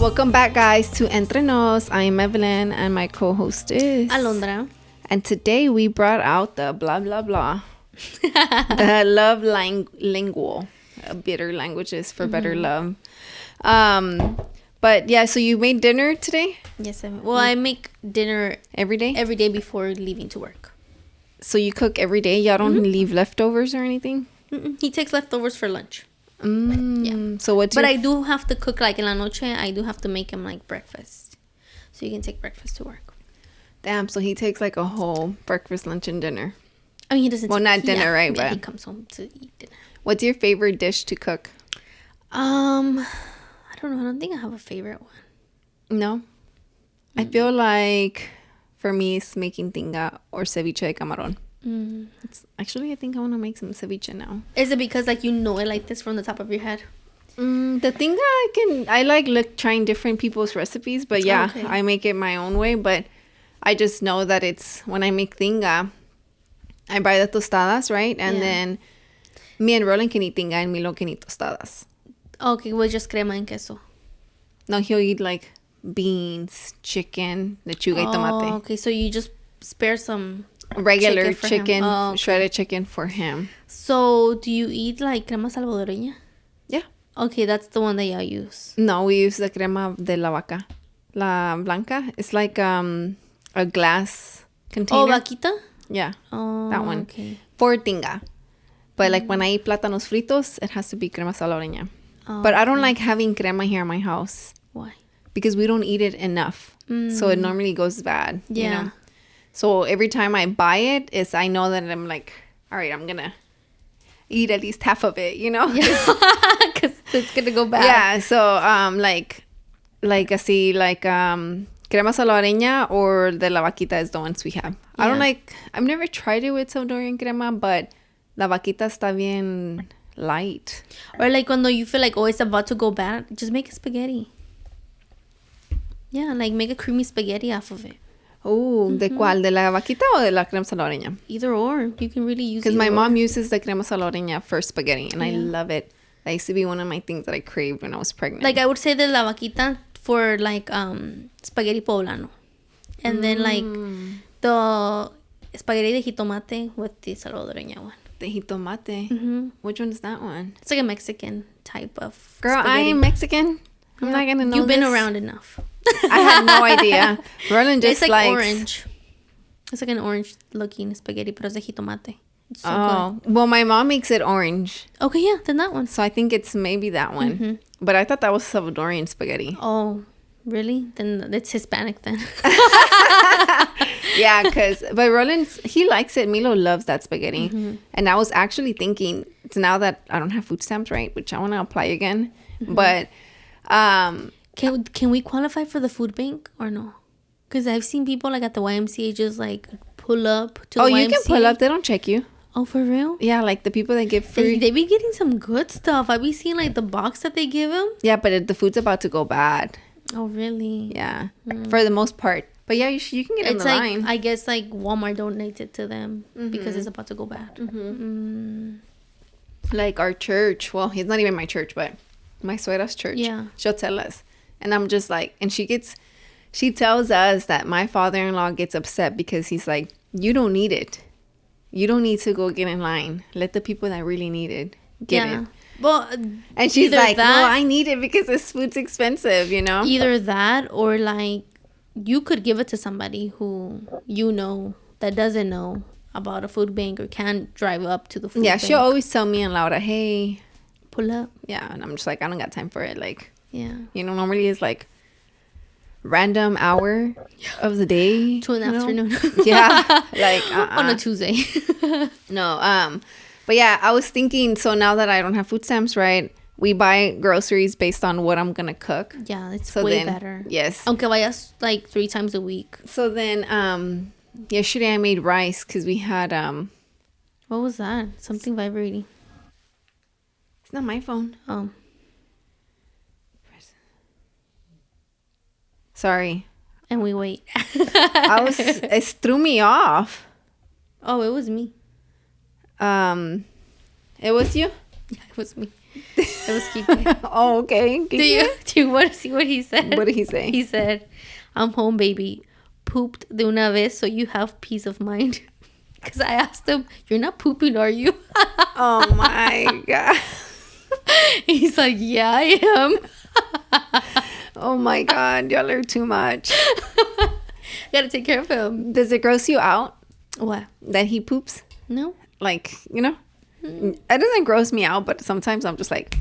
Welcome back, guys, to Entre Nos. I'm Evelin, and my co-host is Alondra. And today we brought out the blah, blah, blah. The love lingual. Bitter languages for better love. But yeah, so you made dinner today? Yes, I make dinner every day before leaving to work. So you cook every day? Y'all don't leave leftovers or anything? He takes leftovers for lunch. Yeah. So what's I do have to cook like in la noche. I do have to make him like breakfast, so you can take breakfast to work. Damn. So he takes like a whole breakfast, lunch, and dinner. I mean, he doesn't. Well, not dinner, right? Yeah, but he comes home to eat dinner. What's your favorite dish to cook? I don't know. I don't think I have a favorite one. No. I feel like for me it's making tinga or ceviche de camarón. Actually, I think I want to make some ceviche now. Is it because like you know it like this from the top of your head? The tinga I like trying different people's recipes, but yeah, okay. I make it my own way. But I just know that it's when I make tinga, I buy the tostadas, right? And then me and Roland can eat tinga and Milo can eat tostadas. Okay, with just crema and queso. No, he'll eat like beans, chicken, lechuga y tomate. Okay, so you just spare some regular chicken, shredded chicken for him. So do you eat like crema salvadoreña? Yeah. Okay, that's the one that y'all use. No, we use the crema de la vaca. La blanca. It's like a glass container. Oh, vaquita? Yeah. Oh, that one. Okay. For tinga. But like when I eat plátanos fritos, it has to be crema salvadoreña. But I don't like having crema here in my house. Why? Because we don't eat it enough. So it normally goes bad. Yeah. You know? So every time I buy it, I know that I'm like, all right, I'm going to eat at least half of it, you know? Because it's going to go bad. Yeah. So crema salvadoreña or the la vaquita is the ones we have. Yeah. I've never tried it with Salvadorian crema, but la vaquita está bien light. Or like when you feel like, oh, it's about to go bad, just make a spaghetti. Yeah, like make a creamy spaghetti off of it. Oh, ¿de cuál? ¿De la vaquita o de la crema salvadoreña? Either or. You can really use it. Because my mom uses the crema salvadoreña for spaghetti, and I love it. That used to be one of my things that I craved when I was pregnant. Like, I would say the la vaquita for, like, spaghetti poblano. And then, like, the spaghetti de jitomate with the salvadoreña one. The jitomate? Which one is that one? It's like a Mexican type of Girl, spaghetti. I am Mexican. I'm not going to know You've been this. around enough. I had no idea. Roland just it's like likes... orange. It's like an orange looking spaghetti, but it's de jitomate. It's so good. Well, my mom makes it orange. Okay, yeah, then that one. So I think it's maybe that one. But I thought that was Salvadorian spaghetti. Oh, really? Then it's Hispanic then. Yeah, but Roland, he likes it. Milo loves that spaghetti. And I was actually thinking, now that I don't have food stamps, right, which I want to apply again, but... Can we qualify for the food bank or no? Because I've seen people like at the YMCA just like pull up to the YMCA. Oh, you can pull up. They don't check you. Oh, for real? Yeah, like the people that get free. They be getting some good stuff. I be seeing like the box that they give them. Yeah, but the food's about to go bad. Oh, really? Yeah, for the most part. But yeah, you can get in the line. I guess like Walmart donates it to them because it's about to go bad. Like our church. Well, it's not even my church, but my suegra's church. Yeah. She'll tell us. And I'm just like, and she tells us that my father-in-law gets upset because he's like, you don't need it. You don't need to go get in line. Let the people that really need it get it. Well, and she's like, well, I need it because this food's expensive, you know? Either that or like you could give it to somebody who you know that doesn't know about a food bank or can't drive up to the food bank. Yeah, she'll always tell me and Laura, hey, pull up. Yeah, and I'm just like, I don't got time for it. Like, yeah, you know, normally it's like random hour of the day 2 in the afternoon. Yeah, like on a Tuesday. No, but yeah, I was thinking, so now that I don't have food stamps, right, we buy groceries based on what I'm gonna cook. Yeah, it's way better. Yes, aunque vayas like 3 times a week. So then yesterday I made rice because we had what was that? Something vibrating. It's not my phone. Oh, sorry. And we wait. It threw me off. Oh, it was me. It was you? Yeah, it was me. It was Kike. Oh, okay. Do you want to see what he said? What did he say? He said, I'm home, baby. Pooped de una vez so you have peace of mind. Because I asked him, you're not pooping, are you? Oh, my God. He's like, yeah, I am. Oh, my God. Y'all are too much. Gotta take care of him. Does it gross you out? What? That he poops? No. Like, you know? It doesn't gross me out, but sometimes I'm just like,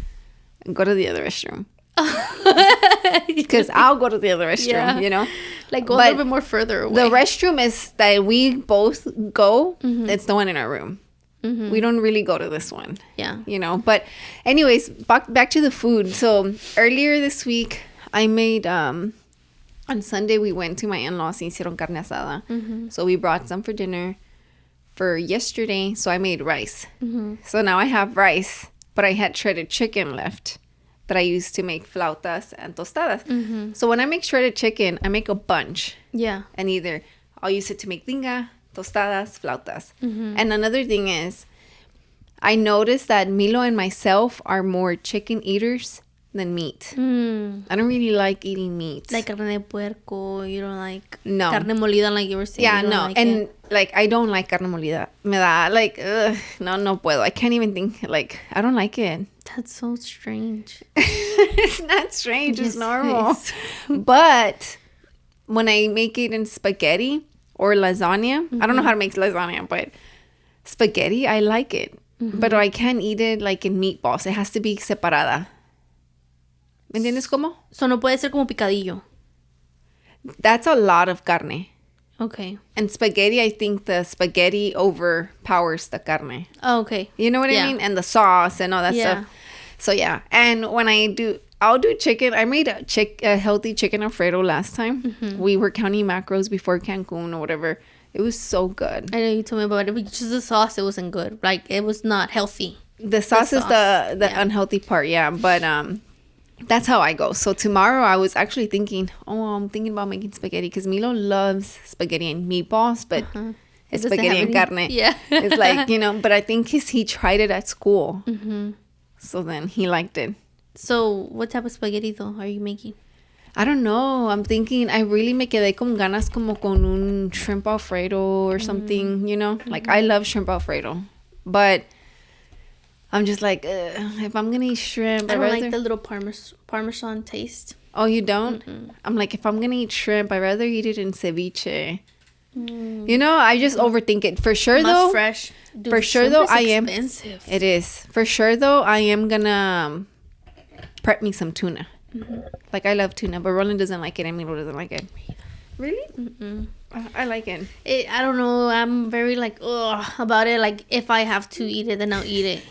go to the other restroom. Because I'll go to the other restroom, you know? Like, go a little bit more further away. The restroom is that we both go. It's the one in our room. We don't really go to this one. Yeah. You know? But anyways, back to the food. So earlier this week, I made... on Sunday, we went to my in-laws y hicieron carne asada. So we brought some for dinner for yesterday. So I made rice. So now I have rice, but I had shredded chicken left that I used to make flautas and tostadas. So when I make shredded chicken, I make a bunch. Yeah. And either I'll use it to make tinga, tostadas, flautas. And another thing is, I noticed that Milo and myself are more chicken eaters than meat. I don't really like eating meat. Like carne de puerco, you don't like no carne molida, like you were saying. Yeah, no. Like and like I don't like carne molida. Me da like no puedo. I can't even think, like I don't like it. That's so strange. It's not strange, Yes, it's normal. it is. But when I make it in spaghetti or lasagna, I don't know how to make lasagna, but spaghetti, I like it. But I can't eat it like in meatballs. It has to be separada. ¿Me entiendes cómo? So no puede ser como picadillo. That's a lot of carne. Okay. And spaghetti, I think the spaghetti overpowers the carne. Oh, okay. You know what I mean? And the sauce and all that stuff. So, yeah. And when I'll do chicken. I made a healthy chicken Alfredo last time. We were counting macros before Cancun or whatever. It was so good. I know you told me about it, but just the sauce, it wasn't good. Like, it was not healthy. The sauce is the unhealthy part, yeah. But that's how I go. So tomorrow I was actually thinking, I'm thinking about making spaghetti because Milo loves spaghetti and meatballs, but it's spaghetti and carne. Yeah. It's like, you know, but I think he tried it at school. So then he liked it. So what type of spaghetti though are you making? I don't know. I'm thinking I really me quedé con ganas como con un shrimp Alfredo or something, you know? Like I love shrimp Alfredo. But I'm just like, if I'm going to eat shrimp, I don't like the little Parmesan taste. Oh, you don't? I'm like, if I'm going to eat shrimp, I'd rather eat it in ceviche. You know, I just overthink it. For sure, though. Fresh. Dude, for sure, though, I am. Expensive. It is. For sure, though, I am going to prep me some tuna. Like, I love tuna, but Roland doesn't like it and Milo doesn't like it. Really? I like it. I don't know. I'm very like, about it. Like, if I have to eat it, then I'll eat it.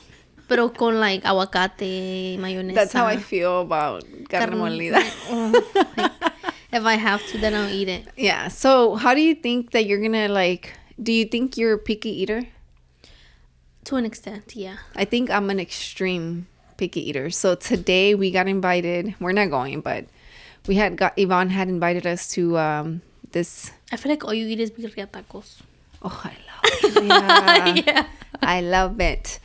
Pero con like aguacate, mayonesa. That's how I feel about carne molida. Like, if I have to, then I'll eat it. Yeah. So how do you think that you're going to like, do you think you're a picky eater? To an extent, yeah. I think I'm an extreme picky eater. So today we got invited. We're not going, but Yvonne had invited us to this. I feel like all you eat is birria tacos. Oh, I love it. Yeah. Yeah. I love it.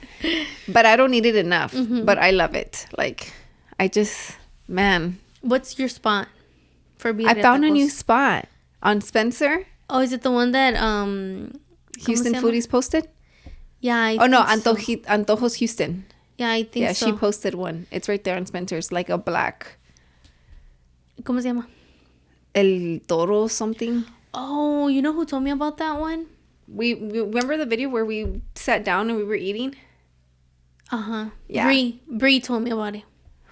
But I don't eat it enough. But I love it. Like, man. What's your spot for birria I found tacos? a new spot on Spencer. Oh, is it the one that Houston Foodies posted? Yeah, Antojos Houston. Yeah, I think so. Yeah, she posted one. It's right there on Spencer's, like a black. ¿Cómo se llama? El Toro something. Oh, you know who told me about that one? We remember the video where we sat down and we were eating? Yeah. Bree told me about it.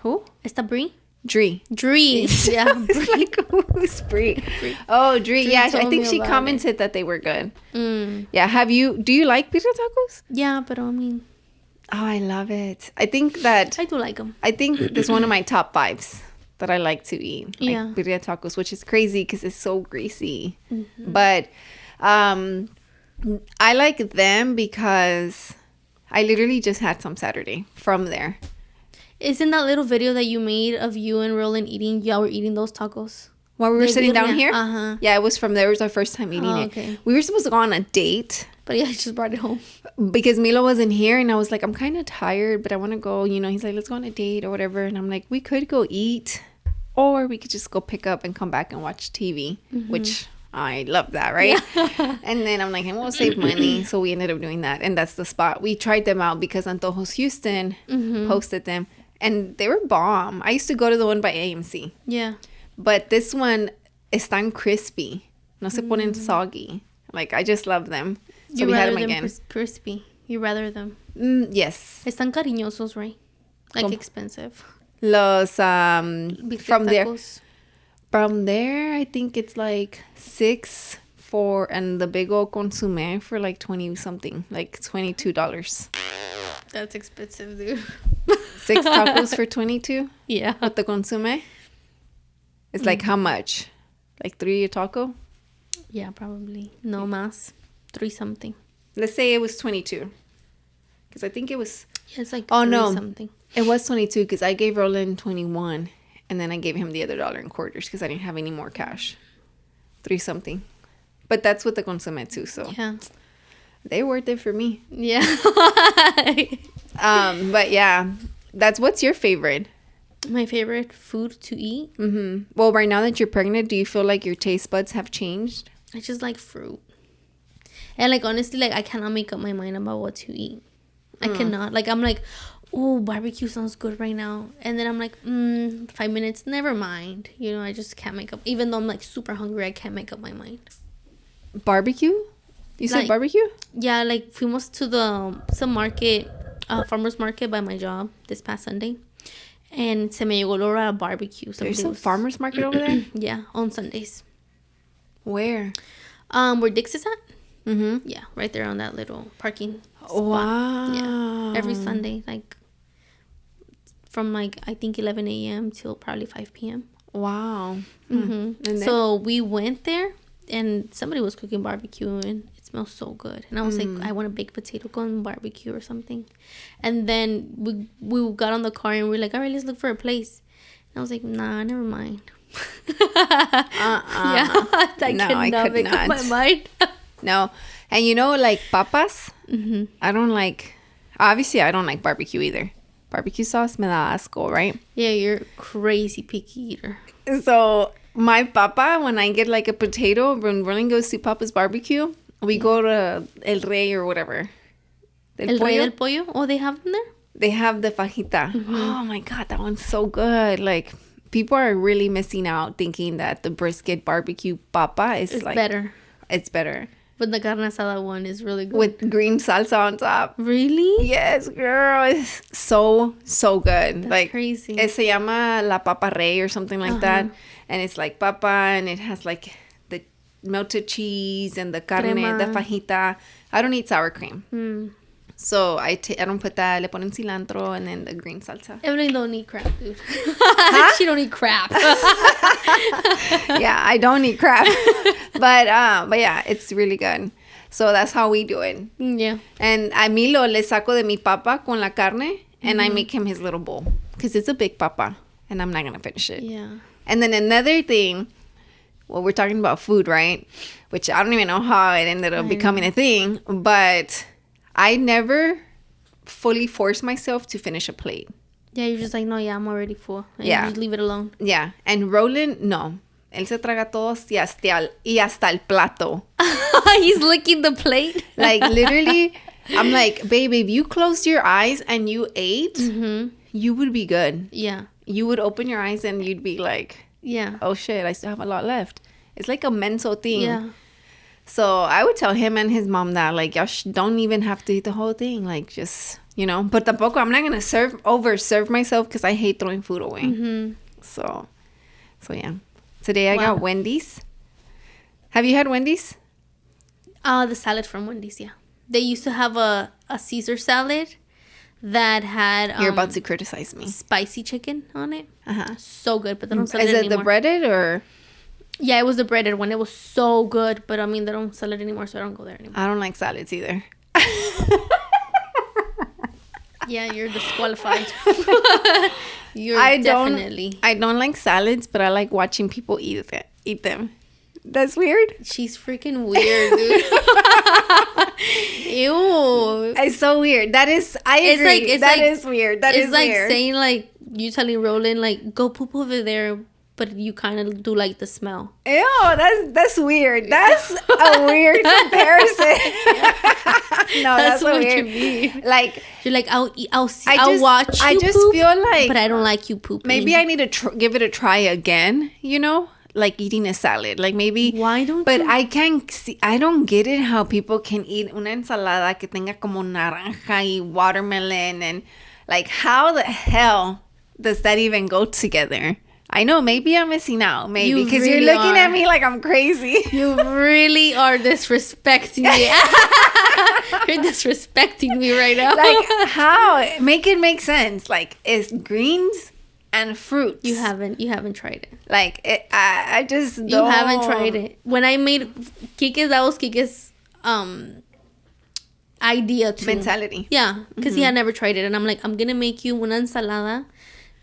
Who? Esta Bree? Dree. Yeah. It's like, who's Bree? Oh, Dree. Yeah, I think she commented that they were good. Yeah, do you like birria tacos? Yeah, but I mean. Oh, I love it. I think that. I do like them. I think this is one of my top 5s that I like to eat. Like birria tacos, which is crazy because it's so greasy. But I like them because I literally just had some Saturday from there. Isn't that little video that you made of you and Roland eating? Y'all were eating those tacos while we were sitting down here. Uh-huh. Yeah, it was from there. It was our first time eating it. Okay. We were supposed to go on a date, But yeah, I just brought it home. Because Milo wasn't here, and I was like, I'm kind of tired, but I want to go, you know. He's like, let's go on a date or whatever. And I'm like, we could go eat, or we could just go pick up and come back and watch TV, which I love that, right? Yeah. And then I'm like, and we'll save money. So we ended up doing that. And that's the spot. We tried them out because Antojos Houston posted them. And they were bomb. I used to go to the one by AMC. Yeah. But this one is tan crispy. No se ponen soggy. Like, I just love them. So You we had rather them them again. crispy. You rather them. Yes. Están cariñosos, right? Like expensive. Los, Big from there. tacos. From there, I think it's like 6 for, and the big old consomme for like 20 something, like $22. That's expensive, dude. 6 tacos for 22? Yeah. With the consomme? It's like how much? Like 3 a taco? Yeah, probably. No más. 3 something. Let's say it was 22. Because I think it was... Yeah, it's like Oh, 3 no. something. It was 22 because I gave Roland 21. And then I gave him the other dollar in quarters because I didn't have any more cash. 3 something. But that's with the consomme too, so... Yeah. They worth it for me. Yeah. But yeah, what's your favorite? My favorite food to eat? Well, right now that you're pregnant, do you feel like your taste buds have changed? I just like fruit. And like honestly, like I cannot make up my mind about what to eat. I cannot. Like I'm like, oh, barbecue sounds good right now. And then I'm like, 5 minutes, never mind. You know, I just can't make up. Even though I'm like super hungry, I can't make up my mind. Barbecue? You said Like, barbecue? Yeah, like fuimos to some market, farmer's market by my job this past Sunday. And se me llegó el olor a barbecue. There's a farmer's market over there? Yeah, on Sundays. Where? Where Dick's is at? Mm-hmm. Yeah, right there on that little parking spot. Wow. Yeah, every Sunday, like from like I think 11 a.m. till probably 5 p.m. Wow. And so we went there, and somebody was cooking barbecue, and it smells so good. And I was like, I want a baked potato con barbecue or something. And then we got on the car, and we're like, all right, let's look for a place. And I was like, nah, never mind. Yeah, I could make up my mind. No. And you know, like papas, I don't like, obviously I don't like barbecue either. Barbecue sauce me da asco, right? Yeah, you're crazy picky eater. So my papa, when I get like a potato, when Rolling goes to Papa's barbecue, we go to El Rey or whatever. El Rey del Pollo? Oh, they have them there? They have the fajita. Oh my God, that one's so good. Like, people are really missing out thinking that the brisket barbecue papa is like better. It's better. But the carne asada one is really good. With green salsa on top. Really? Yes, girl. It's so good. That's like crazy. Se llama La Papa Rey or something like that. And it's like papa, and it has like the melted cheese and the carne, Crema. the fajita. I don't eat sour cream. So I don't put that. Le ponen cilantro and then the green salsa. Evelyn don't eat crap, dude. She don't eat crap. Yeah, I don't eat crap. But yeah, it's really good. So that's how we do it. Yeah. And a Milo le saco de mi papa con la carne, and I make him his little bowl. Because it's a big papa, and I'm not going to finish it. Yeah. And then another thing, well, we're talking about food, right? Which I don't even know how it ended up becoming a thing. But I never fully force myself to finish a plate. Yeah, you're just like, no, yeah, I'm already full. And Yeah. you just leave it alone. Yeah. And Roland, no. Él se traga todos y hasta el plato. He's licking the plate. Like, literally, I'm like, babe, if you closed your eyes and you ate, you would be good. Yeah. You would open your eyes and you'd be like, Yeah. oh shit, I still have a lot left. It's like a mental thing. Yeah. So I would tell him and his mom that, like, y'all don't even have to eat the whole thing. Like, just, you know. But tampoco, I'm not going to overserve myself because I hate throwing food away. So yeah. Today I got Wendy's. Have you had Wendy's? The salad from Wendy's, yeah. They used to have a Caesar salad that had You're about to criticize me. spicy chicken on it. Uh-huh. So good, but they don't sell it Is it anymore. the breaded or? Yeah, it was the breaded one. It was so good, but I mean, they don't sell it anymore, so I don't go there anymore. I don't like salads either. Yeah, you're disqualified. I don't like salads, but I like watching people eat them. That's weird. She's freaking weird, dude. Ew. It's so weird. That is, I agree. That is weird. That is like weird. saying like you telling Roland like go poop over there, but you kind of do like the smell. Ew, that's weird. That's a weird comparison. No, that's what weird. You mean. Like you're like I'll watch you I just poop, feel like, but I don't like you pooping. Maybe I need to give it a try again. You know, like eating a salad. Like maybe. Why don't? But you? I can't see. I don't get it how people can eat una ensalada que tenga como naranja y watermelon and like how the hell does that even go together? I know, maybe I'm missing out. Maybe because really you're looking at me like I'm crazy. You really are disrespecting me. You're disrespecting me right now. Like how? Make it make sense. Like it's greens and fruits. You haven't tried it. Like I just don't. You haven't tried it. When I made Kike's, that was Kike's idea too. Mentality. Yeah, because he had never tried it, and I'm like, I'm gonna make you una ensalada.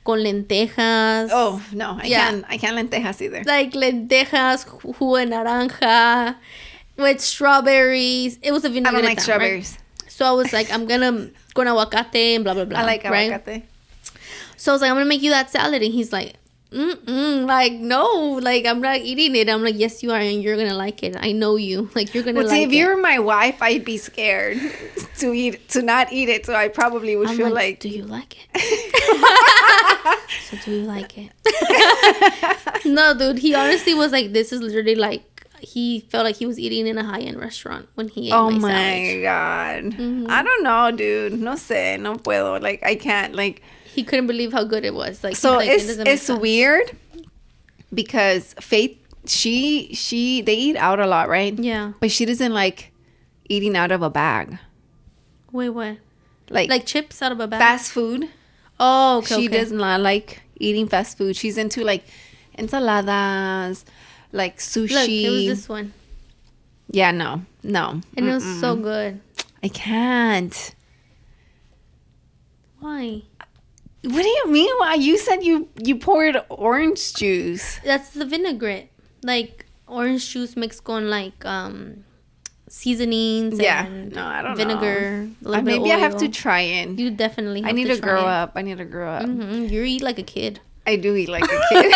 Con lentejas. Oh, no. I can't lentejas either. Like lentejas, jugo de naranja, with strawberries. It was a vinaigrette. I don't like strawberries. Right? So I was like, I'm gonna con aguacate and blah, blah, blah. I like aguacate. Right? So I was like, I'm gonna make you that salad. And he's like, like, no. Like, I'm not eating it. I'm like, yes, you are. And you're gonna like it. I know you. Like, you're gonna like it. See, if you were my wife, I'd be scared to not eat it. So I probably would feel like... Do you like it? So do you like it? No, dude. He honestly was like, this is literally like, he felt like he was eating in a high-end restaurant when he ate my salad. Oh my God. Mm-hmm. I don't know, dude. No sé. No puedo. Like, I can't. Like... He couldn't believe how good it was. Like, so like, it's weird because Faith, they eat out a lot, right? Yeah. But she doesn't like eating out of a bag. Wait, what? Like chips out of a bag? Fast food. Oh, okay. She does not like eating fast food. She's into like ensaladas, like sushi. Look, it was this one. Yeah, no. And it was so good. I can't. Why? What do you mean? Why? You said you poured orange juice. That's the vinaigrette. Like orange juice mixed con like seasonings. Yeah. And no, I don't vinegar, know. Maybe I have to try it. You definitely have I need to to grow up. I need to grow up. Mm-hmm. You eat like a kid. I do eat like a kid.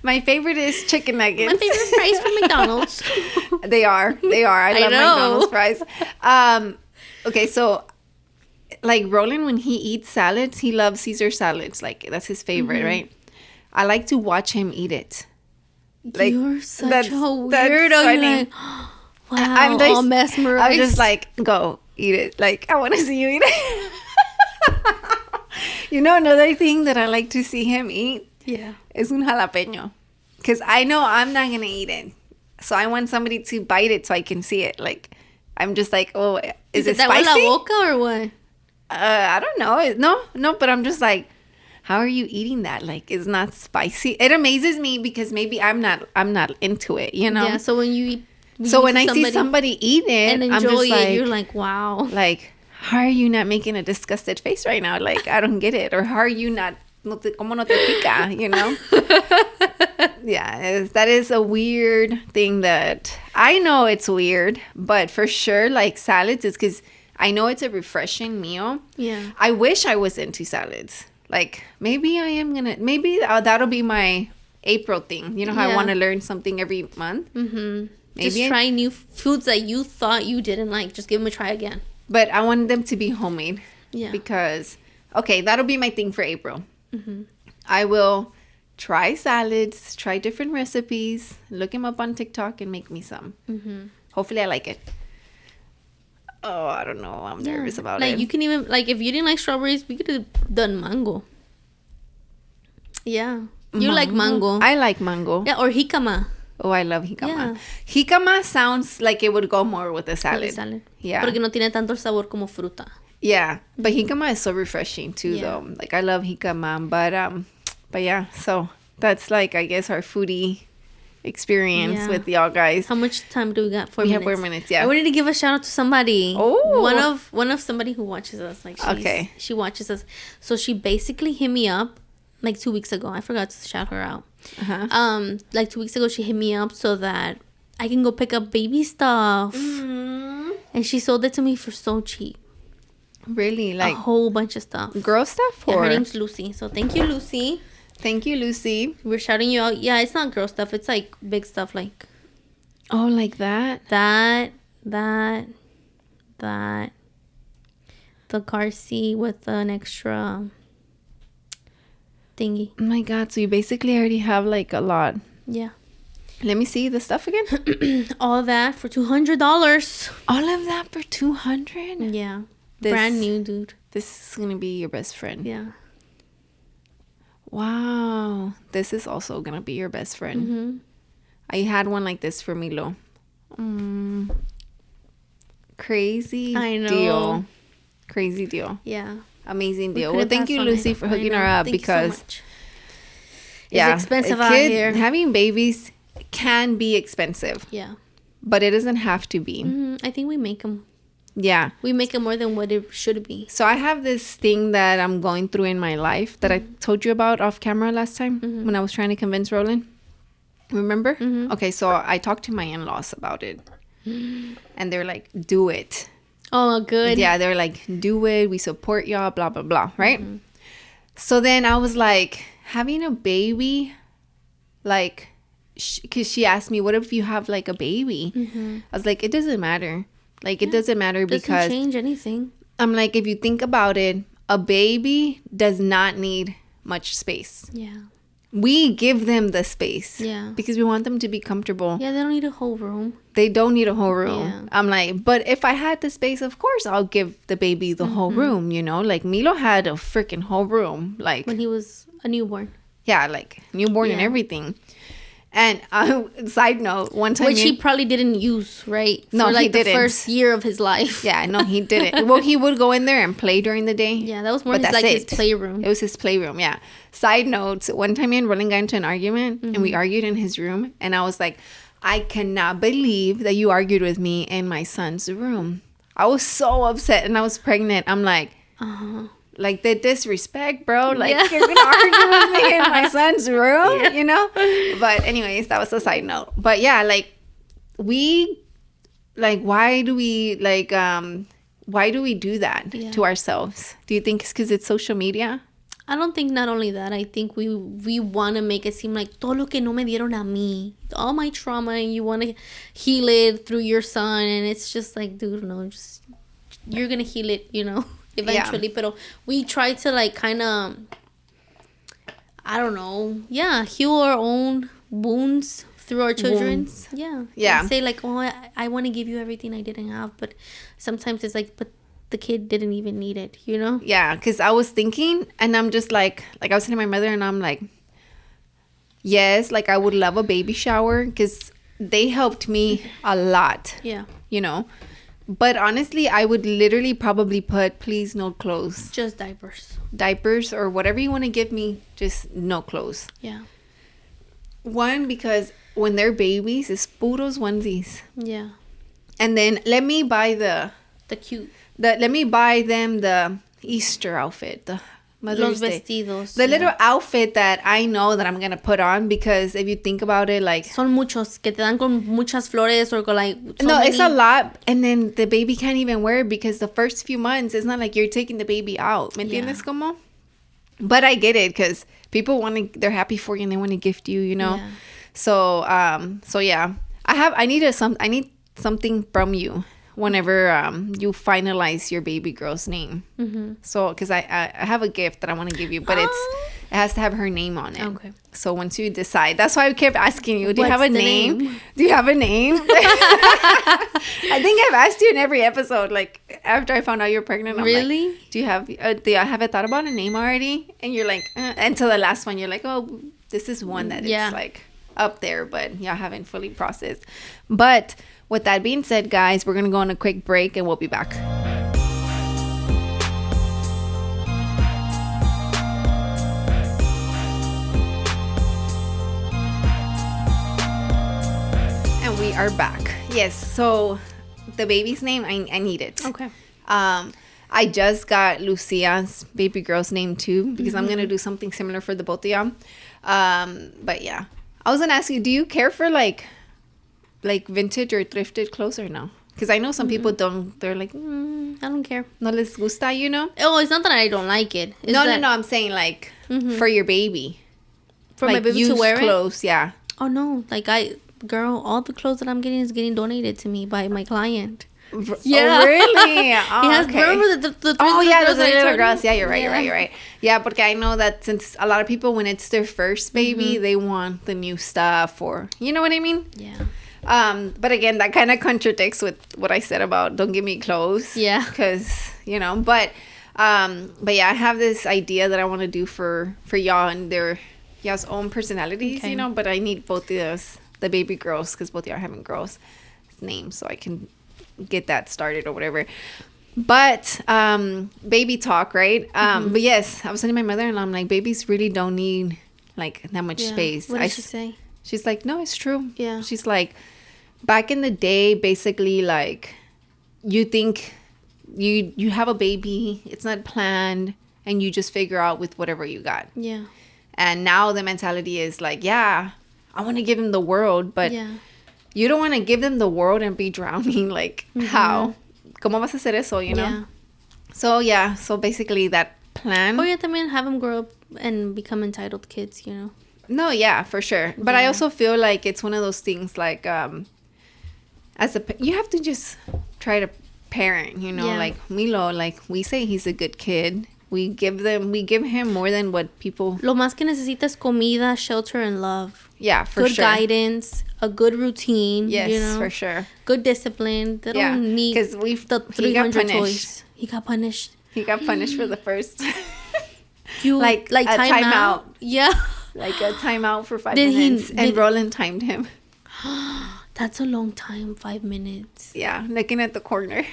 My favorite is chicken nuggets. My favorite fries from McDonald's. They are. I love McDonald's fries. Okay, so like Roland, when he eats salads, he loves Caesar salads. Like that's his favorite, right? I like to watch him eat it. Like, you're such a weirdo. You're like, wow, I'm just, all mesmerized. I'm just like, go eat it. Like I want to see you eat it. You know, another thing that I like to see him eat. Yeah. Is un jalapeño. Because I know I'm not going to eat it. So I want somebody to bite it so I can see it. Like, I'm just like, oh, is it spicy? That la boca or what? I don't know. No, but I'm just like, how are you eating that? Like, it's not spicy. It amazes me because maybe I'm not into it, you know? Yeah, so when I see somebody eat it, and enjoy I'm just like, you're like, wow. Like, how are you not making a disgusted face right now? Like, I don't get it. Or how are you not, como no te pica, you know? Yeah, that is a weird thing that I know it's weird, but for sure, like salads is because I know it's a refreshing meal. Yeah. I wish I was into salads. Like, maybe that'll be my April thing. You know how I want to learn something every month? Mm-hmm. Maybe just try new foods that you thought you didn't like. Just give them a try again. But I want them to be homemade. Yeah. Because, okay, that'll be my thing for April. Mm-hmm. I will try salads, try different recipes, look them up on TikTok and make me some. Mm-hmm. Hopefully I like it. Oh, I don't know. I'm nervous about it. Like, you can even, like, if you didn't like strawberries, we could have done mango. Yeah. You like mango. I like mango. Yeah, or jicama. Oh, I love jicama. Yeah. Jicama sounds like it would go more with a salad. Yeah. Porque no tiene tanto sabor como fruta. Yeah. But jicama is so refreshing too, though. Like, I love jicama. But yeah, so that's like, I guess, our foodie experience with y'all guys. How much time do we got? 4 minutes. We have 4 minutes, yeah. I wanted to give a shout out to somebody. Oh. One of somebody who watches us. Like, she watches us. So she basically hit me up like 2 weeks ago. I forgot to shout her out. Uh-huh. Like 2 weeks ago, she hit me up so that I can go pick up baby stuff. And she sold it to me for so cheap. Really? Like a whole bunch of stuff. Girl stuff? Yeah, her name's Lucy. So thank you, Lucy. Thank you, Lucy. We're shouting you out. Yeah, it's not girl stuff. It's like big stuff like... Oh, like that? That. The car seat with an extra thingy. Oh my God. So you basically already have like a lot. Yeah. Let me see the stuff again. All that for $200. All of that for $200? Yeah. Brand new, dude. This is going to be your best friend. Yeah. Wow. This is also going to be your best friend. I had one like this for Milo. Crazy I know. deal. Crazy deal. Yeah. Amazing deal. Well, thank you, Lucy, for hooking her up because so it's expensive out here. Having babies can be expensive. Yeah. But it doesn't have to be. I think we make them. Yeah. We make them more than what it should be. So I have this thing that I'm going through in my life that I told you about off camera last time when I was trying to convince Roland. Remember? Okay, so I talked to my in-laws about it. And they're like, do it. Oh, good. Yeah, they're like, do it. We support y'all, blah, blah, blah. Right? So then I was like, having a baby, like, because she asked me, what if you have like a baby? I was like, it doesn't matter. Like, it doesn't matter because... Doesn't change anything. I'm like, if you think about it, a baby does not need much space. Yeah. We give them the space. Yeah. Because we want them to be comfortable. Yeah, they don't need a whole room. They don't need a whole room. Yeah. I'm like, but if I had the space, of course, I'll give the baby the whole room, you know? Like, Milo had a freaking whole room. Like... When he was a newborn. Yeah, like, newborn and everything. And side note, one time... Which he probably didn't use, right? No, for like he didn't. The first year of his life. Yeah, no, he didn't. Well, he would go in there and play during the day. Yeah, that was more his playroom. It was his playroom, yeah. Side note, one time me and Roland got into an argument, and we argued in his room. And I was like, I cannot believe that you argued with me in my son's room. I was so upset, and I was pregnant. I'm like... Like, the disrespect, bro. Like, you're going to argue with me in my son's room, you know? But anyways, that was a side note. But yeah, like, why do we do that to ourselves? Do you think it's because it's social media? I don't think not only that. I think we want to make it seem like todo lo que no me dieron a mí, all my trauma, and you want to heal it through your son. And it's just like, dude, no, just you're going to heal it, you know? Eventually, but we try to like kind of, I don't know, heal our own wounds through our children's. Yeah. And say like, oh, I want to give you everything I didn't have, but sometimes it's like, but the kid didn't even need it, you know? Yeah, because I was thinking, and I'm just like I was telling my mother, and I'm like, yes, like I would love a baby shower because they helped me a lot. Yeah. You know? But honestly, I would literally probably put, please, no clothes. Just diapers. Diapers or whatever you want to give me, just no clothes. Yeah. One, because when they're babies, it's puros onesies. Yeah. And then let me buy let me buy them the Easter outfit, the Mother's Day. Vestidos. The little outfit that I know that I'm going to put on, because if you think about it, like... Son muchos que te dan con muchas flores or con like... No, it's a lot. And then the baby can't even wear it because the first few months, it's not like you're taking the baby out. ¿Me entiendes como? But I get it because people they're happy for you and they want to gift you, you know? Yeah. So yeah. I need something from you whenever you finalize your baby girl's name. So because I have a gift that I want to give you, but it has to have her name on it. Okay. So once you decide, that's why I kept asking you, do you have a name? Do you have a name? I think I've asked you in every episode, like after I found out you're pregnant. I'm really? Like, do you have it thought about a name already? And you're like, until the last one, you're like, oh, this is one that it's like up there, but y'all haven't fully processed. But with that being said, guys, we're going to go on a quick break and we'll be back. And we are back. Yes, so the baby's name, I need it. Okay. I just got Lucia's baby girl's name too, because I'm going to do something similar for the both of y'all. But yeah, I was going to ask you, do you care for like like vintage or thrifted clothes or no? Because I know some people don't. They're like, I don't care. No les gusta, you know? Oh, it's not that I don't like it. It's No. I'm saying like for your baby. For like my baby to wear clothes, yeah. Oh no, like all the clothes that I'm getting is getting donated to me by my client. Yeah. Oh, really? Oh, he has, okay. Remember the those little girls. Yeah, you're right. Yeah, because I know that since a lot of people, when it's their first baby, they want the new stuff, or you know what I mean? Yeah. But again, that kind of contradicts with what I said about don't give me clothes. Yeah. Because, you know, but yeah, I have this idea that I want to do for y'all and their y'all's own personalities, you know, but I need both the baby girls, because both y'all are having girls' names, so I can get that started or whatever. But baby talk, right? But yes, I was telling my mother-in-law, I'm like, babies really don't need like that much space. What did she say? She's like, no, it's true. Yeah. She's like, back in the day, basically, like, you think you have a baby, it's not planned, and you just figure out with whatever you got. Yeah. And now the mentality is like, yeah, I want to give them the world, but you don't want to give them the world and be drowning. Like, how? ¿Cómo vas a hacer eso, you know? Yeah. So basically that plan. Or you también have them grow up and become entitled kids, you know? No, yeah, for sure. But I also feel like it's one of those things like, you have to just try to parent, you know? Like Milo, like we say he's a good kid. We give him more than what people. Lo más que necesita es comida, shelter, and love. Yeah, for good sure. Good guidance, a good routine. Yes, you know? for sure. Good discipline. They don't need the 300 toys. He got punished. He got punished for the first. like a timeout. Yeah. Like a timeout for 5 minutes. And Roland timed him. That's a long time, 5 minutes. Yeah, looking at the corner.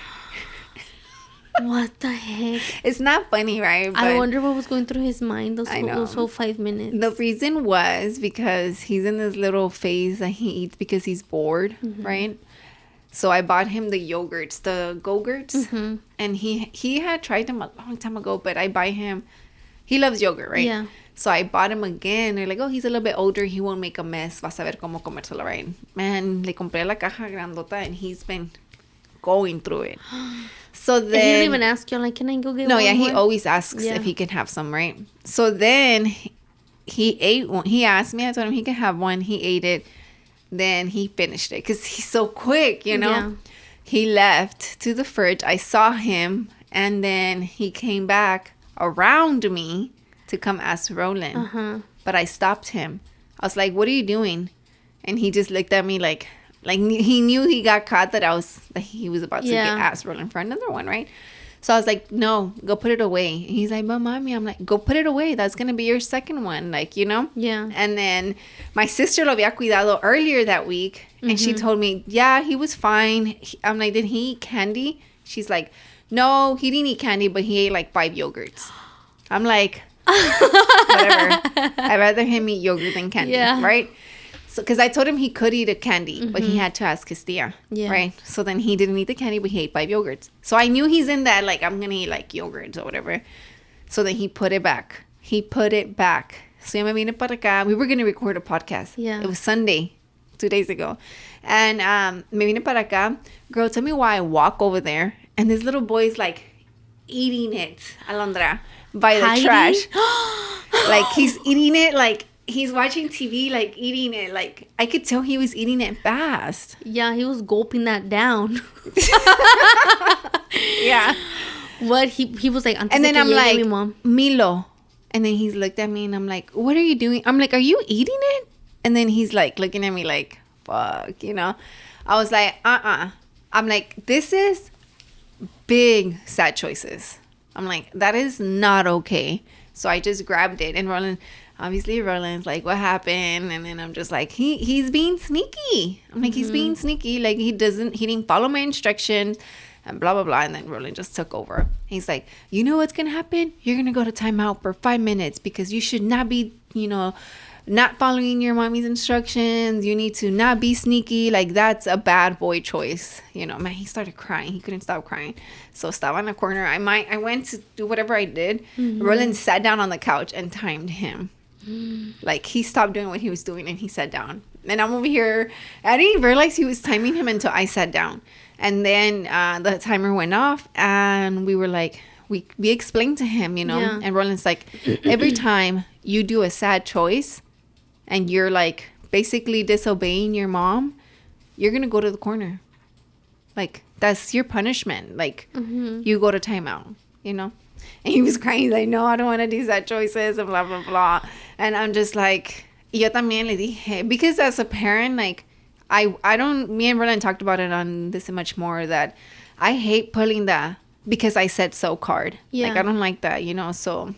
What the heck? It's not funny, right? But I wonder what was going through his mind those whole 5 minutes. The reason was because he's in this little phase that he eats because he's bored, right? So I bought him the yogurts, the Go-Gurts. And he had tried them a long time ago, but I buy him. He loves yogurt, right? Yeah. So I bought him again. They're like, oh, he's a little bit older. He won't make a mess. Vas a ver cómo comérselo, right? Man, le compré la caja grandota and he's been going through it. So then... And he didn't even ask you, like, can I go get one? No, yeah, he always asks if he can have some, right? So then he ate one. He asked me. I told him he could have one. He ate it. Then he finished it because he's so quick, you know? Yeah. He left to the fridge. I saw him. And then he came back around me to come ask Roland. But I stopped him. I was like, what are you doing? And he just looked at me like he knew he got caught that he was about to get asked Roland for another one, right? So I was like, no, go put it away. And he's like, but mommy, I'm like, go put it away. That's going to be your second one. Like, you know? Yeah. And then my sister lo había cuidado earlier that week. And she told me, yeah, he was fine. I'm like, did he eat candy? She's like, no, he didn't eat candy, but he ate like 5 yogurts. I'm like, whatever. I'd rather him eat yogurt than candy, right? So, because I told him he could eat a candy, but he had to ask his tia, right? So then he didn't eat the candy, but he ate 5 yogurts. So I knew he's in that, like, I'm going to eat, like, yogurts or whatever. So then he put it back. So ya me vine para acá. We were going to record a podcast. Yeah. It was Sunday, 2 days ago. And me vine para acá. Girl, tell me why I walk over there. And this little boy's, like, eating it, Alondra, by the trash. Like, he's eating it, like, he's watching TV, like, eating it. Like, I could tell he was eating it fast. Yeah, he was gulping that down. Yeah. What? He was like... And then I'm like, Milo. And then he's looked at me and I'm like, what are you doing? I'm like, are you eating it? And then he's like looking at me like, fuck, you know? I was like, I'm like, this is big sad choices. I'm like, that is not okay. So I just grabbed it. And Roland's like, what happened? And then I'm just like, he's being sneaky. I'm like, he's being sneaky. Like, he didn't follow my instructions and blah, blah, blah. And then Roland just took over. He's like, you know what's going to happen? You're going to go to timeout for 5 minutes because you should not be, you know, not following your mommy's instructions. You need to not be sneaky. Like, that's a bad boy choice. You know, man, he started crying. He couldn't stop crying. So estaba in the corner. I went to do whatever I did. Roland sat down on the couch and timed him. Like, he stopped doing what he was doing and he sat down. And I'm over here. I didn't even realize he was timing him until I sat down. And then the timer went off, and we were like, we explained to him, you know. Yeah. And Roland's like, every time you do a sad choice and you're like basically disobeying your mom, you're going to go to the corner. Like, that's your punishment. Like, you go to timeout, you know. And he was crying. He's like, no, I don't want to do sad choices and blah, blah, blah. And I'm just like, yo también le dije. Because as a parent, like, I don't, me and Roland talked about it on This and Much More, that I hate pulling the because I said so card. Yeah. Like, I don't like that, you know. So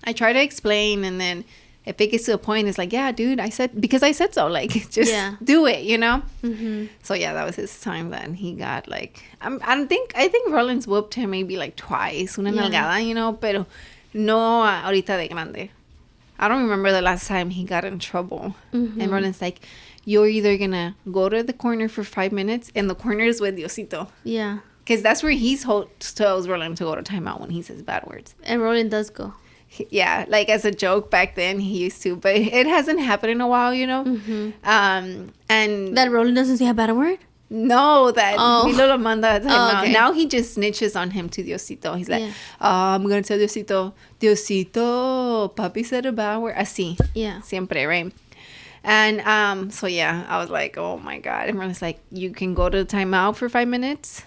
I try to explain, and then if it gets to a point, it's like, yeah, dude, I said so. Like, just do it, you know. So yeah, that was his time that he got like, I think Rollins whooped him maybe like twice, una nalgada, you know, pero no ahorita de grande. I don't remember the last time he got in trouble. And Roland's like, you're either gonna go to the corner for 5 minutes, and the corner is with Diosito. Yeah. Because that's where he tells Roland to go to timeout when he says bad words. And Roland does go. Yeah, like as a joke back then he used to, but it hasn't happened in a while, you know. And that Roland doesn't say a bad word. No, that Milo lo manda timeout. Okay. Now he just snitches on him to Diosito. He's like, I'm gonna tell Diosito, papi said a bad word. Así. Yeah. Siempre, right? And so yeah, I was like, oh my God. And Ronnie's like, you can go to timeout for 5 minutes,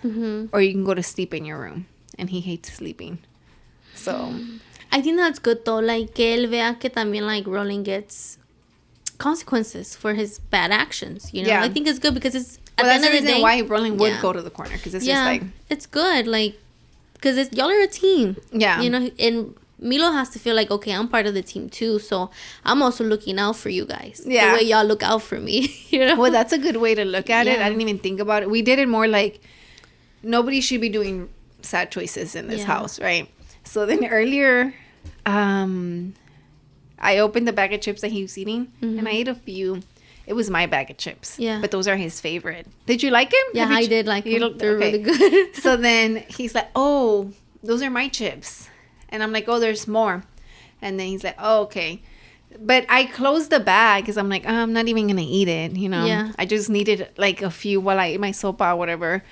or you can go to sleep in your room. And he hates sleeping. So I think that's good though. Like, que él vea que también, like, Roland gets consequences for his bad actions. You know, I think it's good because it's at the end of the day. That's the reason why Roland would go to the corner, because it's just like, it's good, like, because y'all are a team. Yeah, you know, and Milo has to feel like, okay, I'm part of the team too, so I'm also looking out for you guys. Yeah, the way y'all look out for me. You know. Well, that's a good way to look at it. I didn't even think about it. We did it more like, nobody should be doing sad choices in this house, right? So then earlier, I opened the bag of chips that he was eating, and I ate a few. It was my bag of chips. Yeah. But those are his favorite. Did you like him? Yeah, I did like them. They're really good. So then he's like, oh, those are my chips. And I'm like, oh, there's more. And then he's like, oh, okay. But I closed the bag because I'm like, oh, I'm not even going to eat it, you know. Yeah. I just needed like a few while I ate my sopa or whatever.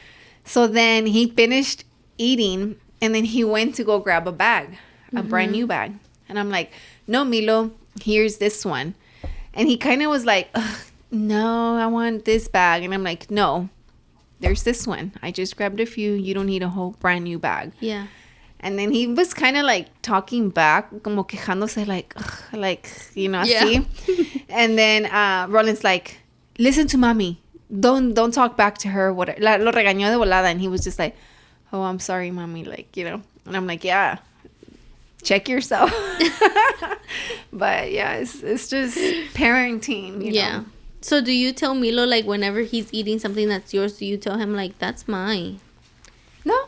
So then he finished eating, and then he went to go grab a bag, a brand new bag. And I'm like, no, Milo, here's this one. And he kind of was like, no, I want this bag. And I'm like, no, there's this one. I just grabbed a few. You don't need a whole brand new bag. Yeah. And then he was kind of like talking back, como quejándose, like, you know, así. And then Roland's like, listen to mommy. Don't talk back to her. Lo regañó de volada. And he was just like, oh, I'm sorry, mommy. Like, you know. And I'm like, yeah. Check yourself. But yeah, it's just parenting, you know. So do you tell Milo, like, whenever he's eating something that's yours, do you tell him, like, that's mine? No.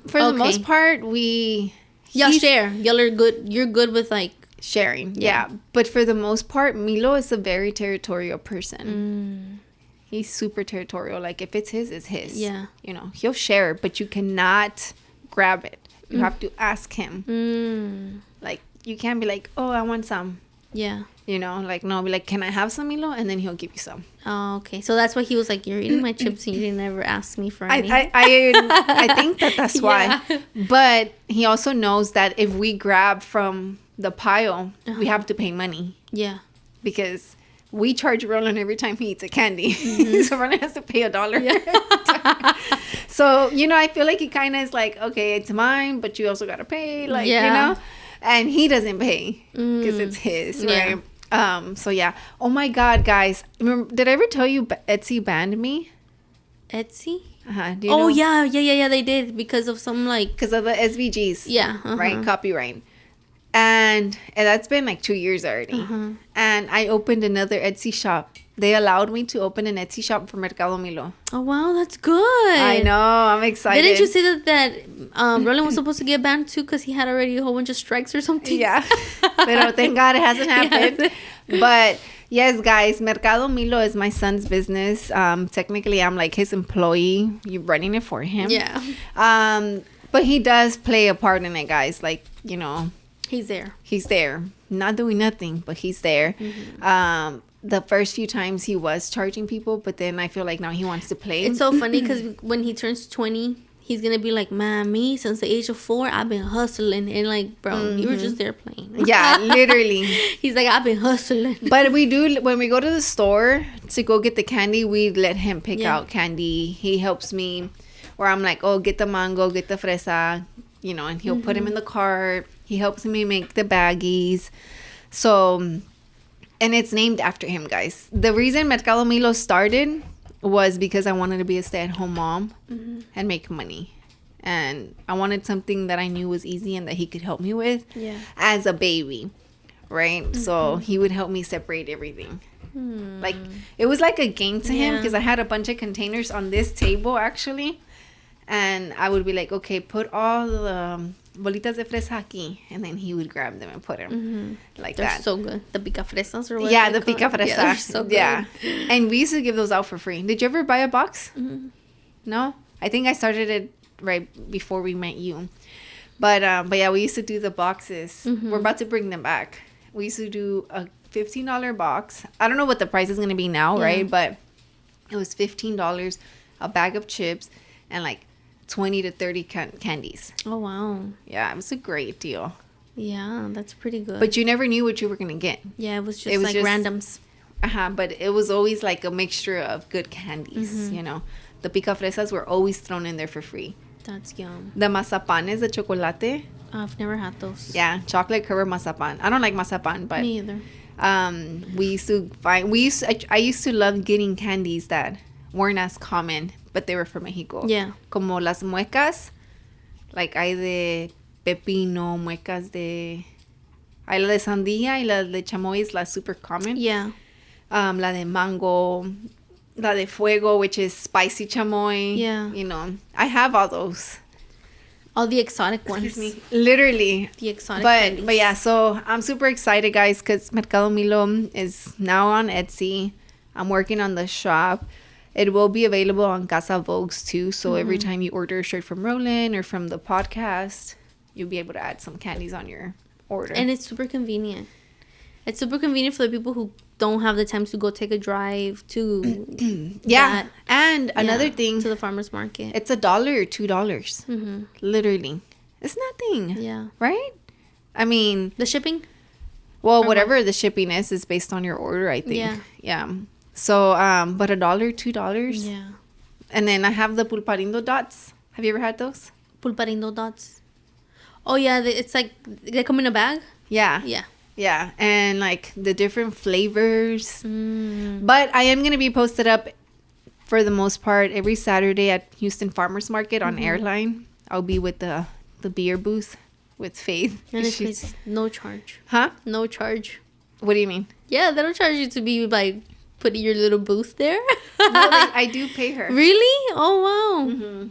For the most part, y'all share. Y'all are good. You're good with, like, sharing. Yeah. But for the most part, Milo is a very territorial person. He's super territorial. Like, if it's his, it's his. Yeah. You know, he'll share, but you cannot grab it. You have to ask him. Like, you can't be like, oh, I want some. Yeah. You know, like, no, be like, can I have some, Milo? And then he'll give you some. Oh, okay. So that's why he was like, you're eating my chips and you didn't ever ask me for any. I think that's why. But he also knows that if we grab from the pile, we have to pay money. Yeah. Because we charge Roland every time he eats a candy. So Roland has to pay $1. Yeah. So, you know, I feel like he kind of is like, okay, it's mine, but you also got to pay. Like, you know. And he doesn't pay because it's his, right? So, yeah. Oh, my God, guys. Remember, did I ever tell you Etsy banned me? Etsy? Do you know? Yeah, they did because of some, like... Because of the SVGs. Yeah. Right? Copyright. And that's been like 2 years already. And I opened another Etsy shop. They allowed me to open an Etsy shop for Mercado Milo. Oh, wow. That's good. I know. I'm excited. Didn't you say that Roland was supposed to get banned too because he had already a whole bunch of strikes or something? Yeah. But thank God it hasn't happened. But yes, guys, Mercado Milo is my son's business. Technically, I'm like his employee. You're running it for him. Yeah. But he does play a part in it, guys. Like, you know. He's there. Not doing nothing, but he's there. the first few times he was charging people, but then I feel like now he wants to play. It's so funny because when he turns 20, he's gonna be like, man, me since the age of 4, I've been hustling. And like, bro, you were just there playing. Yeah, literally. He's like, I've been hustling. But we do, when we go to the store to go get the candy, we let him pick out candy. He helps me, where I'm like, oh, get the mango, get the fresa, you know, and he'll put him in the cart. He helps me make the baggies. So, and it's named after him, guys. The reason Mercado Milo started was because I wanted to be a stay-at-home mom and make money. And I wanted something that I knew was easy and that he could help me with as a baby, right? So he would help me separate everything. Like, it was like a game to him because I had a bunch of containers on this table, actually. And I would be like, okay, put all the bolitas de fresa aquí. And then he would grab them and put them like they're that. They're so good. The pica fresas or what? Yeah, the pica fresa. Yeah, they're so good. Yeah. And we used to give those out for free. Did you ever buy a box? No? I think I started it right before we met you. But yeah, we used to do the boxes. We're about to bring them back. We used to do a $15 box. I don't know what the price is going to be now, right? But it was $15, a bag of chips, and like 20 to 30 candies. Oh, wow. Yeah, it was a great deal. Yeah, that's pretty good. But you never knew what you were going to get. Yeah, it was just randoms. But it was always like a mixture of good candies, you know. The pica fresas were always thrown in there for free. That's yum. The mazapanes de chocolate. I've never had those. Yeah, chocolate covered mazapan. I don't like mazapan, but me either. We used to find. I used to love getting candies that weren't as common, but they were from Mexico. Yeah. Como las muecas, like hay de pepino, muecas de. Hay la de sandía y la de chamoy is la super common. Yeah. La de mango, la de fuego, which is spicy chamoy. Yeah. You know, I have all those. All the exotic ones. Excuse me. Literally. The exotic candies. But yeah, so I'm super excited, guys, because Mercado Milo is now on Etsy. I'm working on the shop. It will be available on Casa Vogues too. So every time you order a shirt from Roland or from the podcast, you'll be able to add some candies on your order. And it's super convenient. It's super convenient for the people who don't have the time to go take a drive to and another thing, to the farmer's market. It's $1 or $2. Literally, it's nothing. Yeah, right? I mean, the shipping, well, whatever the shipping is based on your order, I think. Yeah. So but $1, $2. Yeah. And then I have the pulparindo dots. Have you ever had those? Pulparindo dots. Oh yeah, it's like they come in a bag. Yeah, and like the different flavors. But I am going to be posted up for the most part every Saturday at Houston Farmers Market on Airline. I'll be with the beer booth with Faith. And it's no charge. Huh? No charge. What do you mean? Yeah, they don't charge you to be like putting your little booth there. No, I do pay her. Really? Oh wow.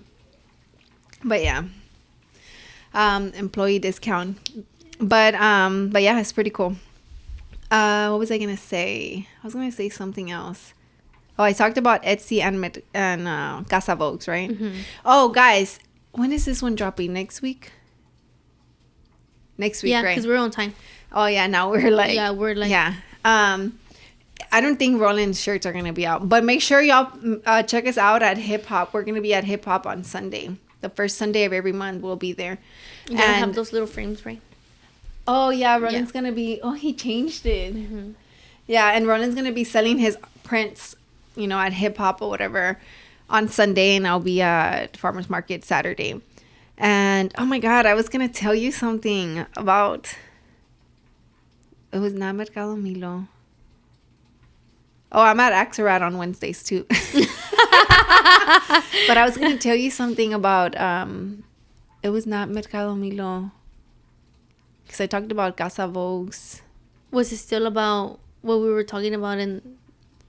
But yeah. Employee discount. But yeah, it's pretty cool. What was I gonna say? I was gonna say something else. Oh, I talked about Etsy and Casa Vogues, right? Oh, guys, when is this one dropping? Next week? Next week, yeah, right? because we're on time. Oh yeah, now we're like yeah. I don't think Roland's shirts are gonna be out, but make sure y'all check us out at Hip Hop. We're gonna be at Hip Hop on Sunday. The first Sunday of every month, we'll be there. And have those little frames, right? Oh, yeah. Ronan's going to be... Oh, he changed it. Yeah, and Ronan's going to be selling his prints, you know, at Hip Hop or whatever on Sunday. And I'll be at Farmer's Market Saturday. And, oh, my God, I was going to tell you something about... It was not Mercado Milo. Oh, I'm at Axelrad on Wednesdays, too. But I was going to tell you something about... It was not Mercado Milo. Because I talked about Casa Vogues. Was it still about what we were talking about in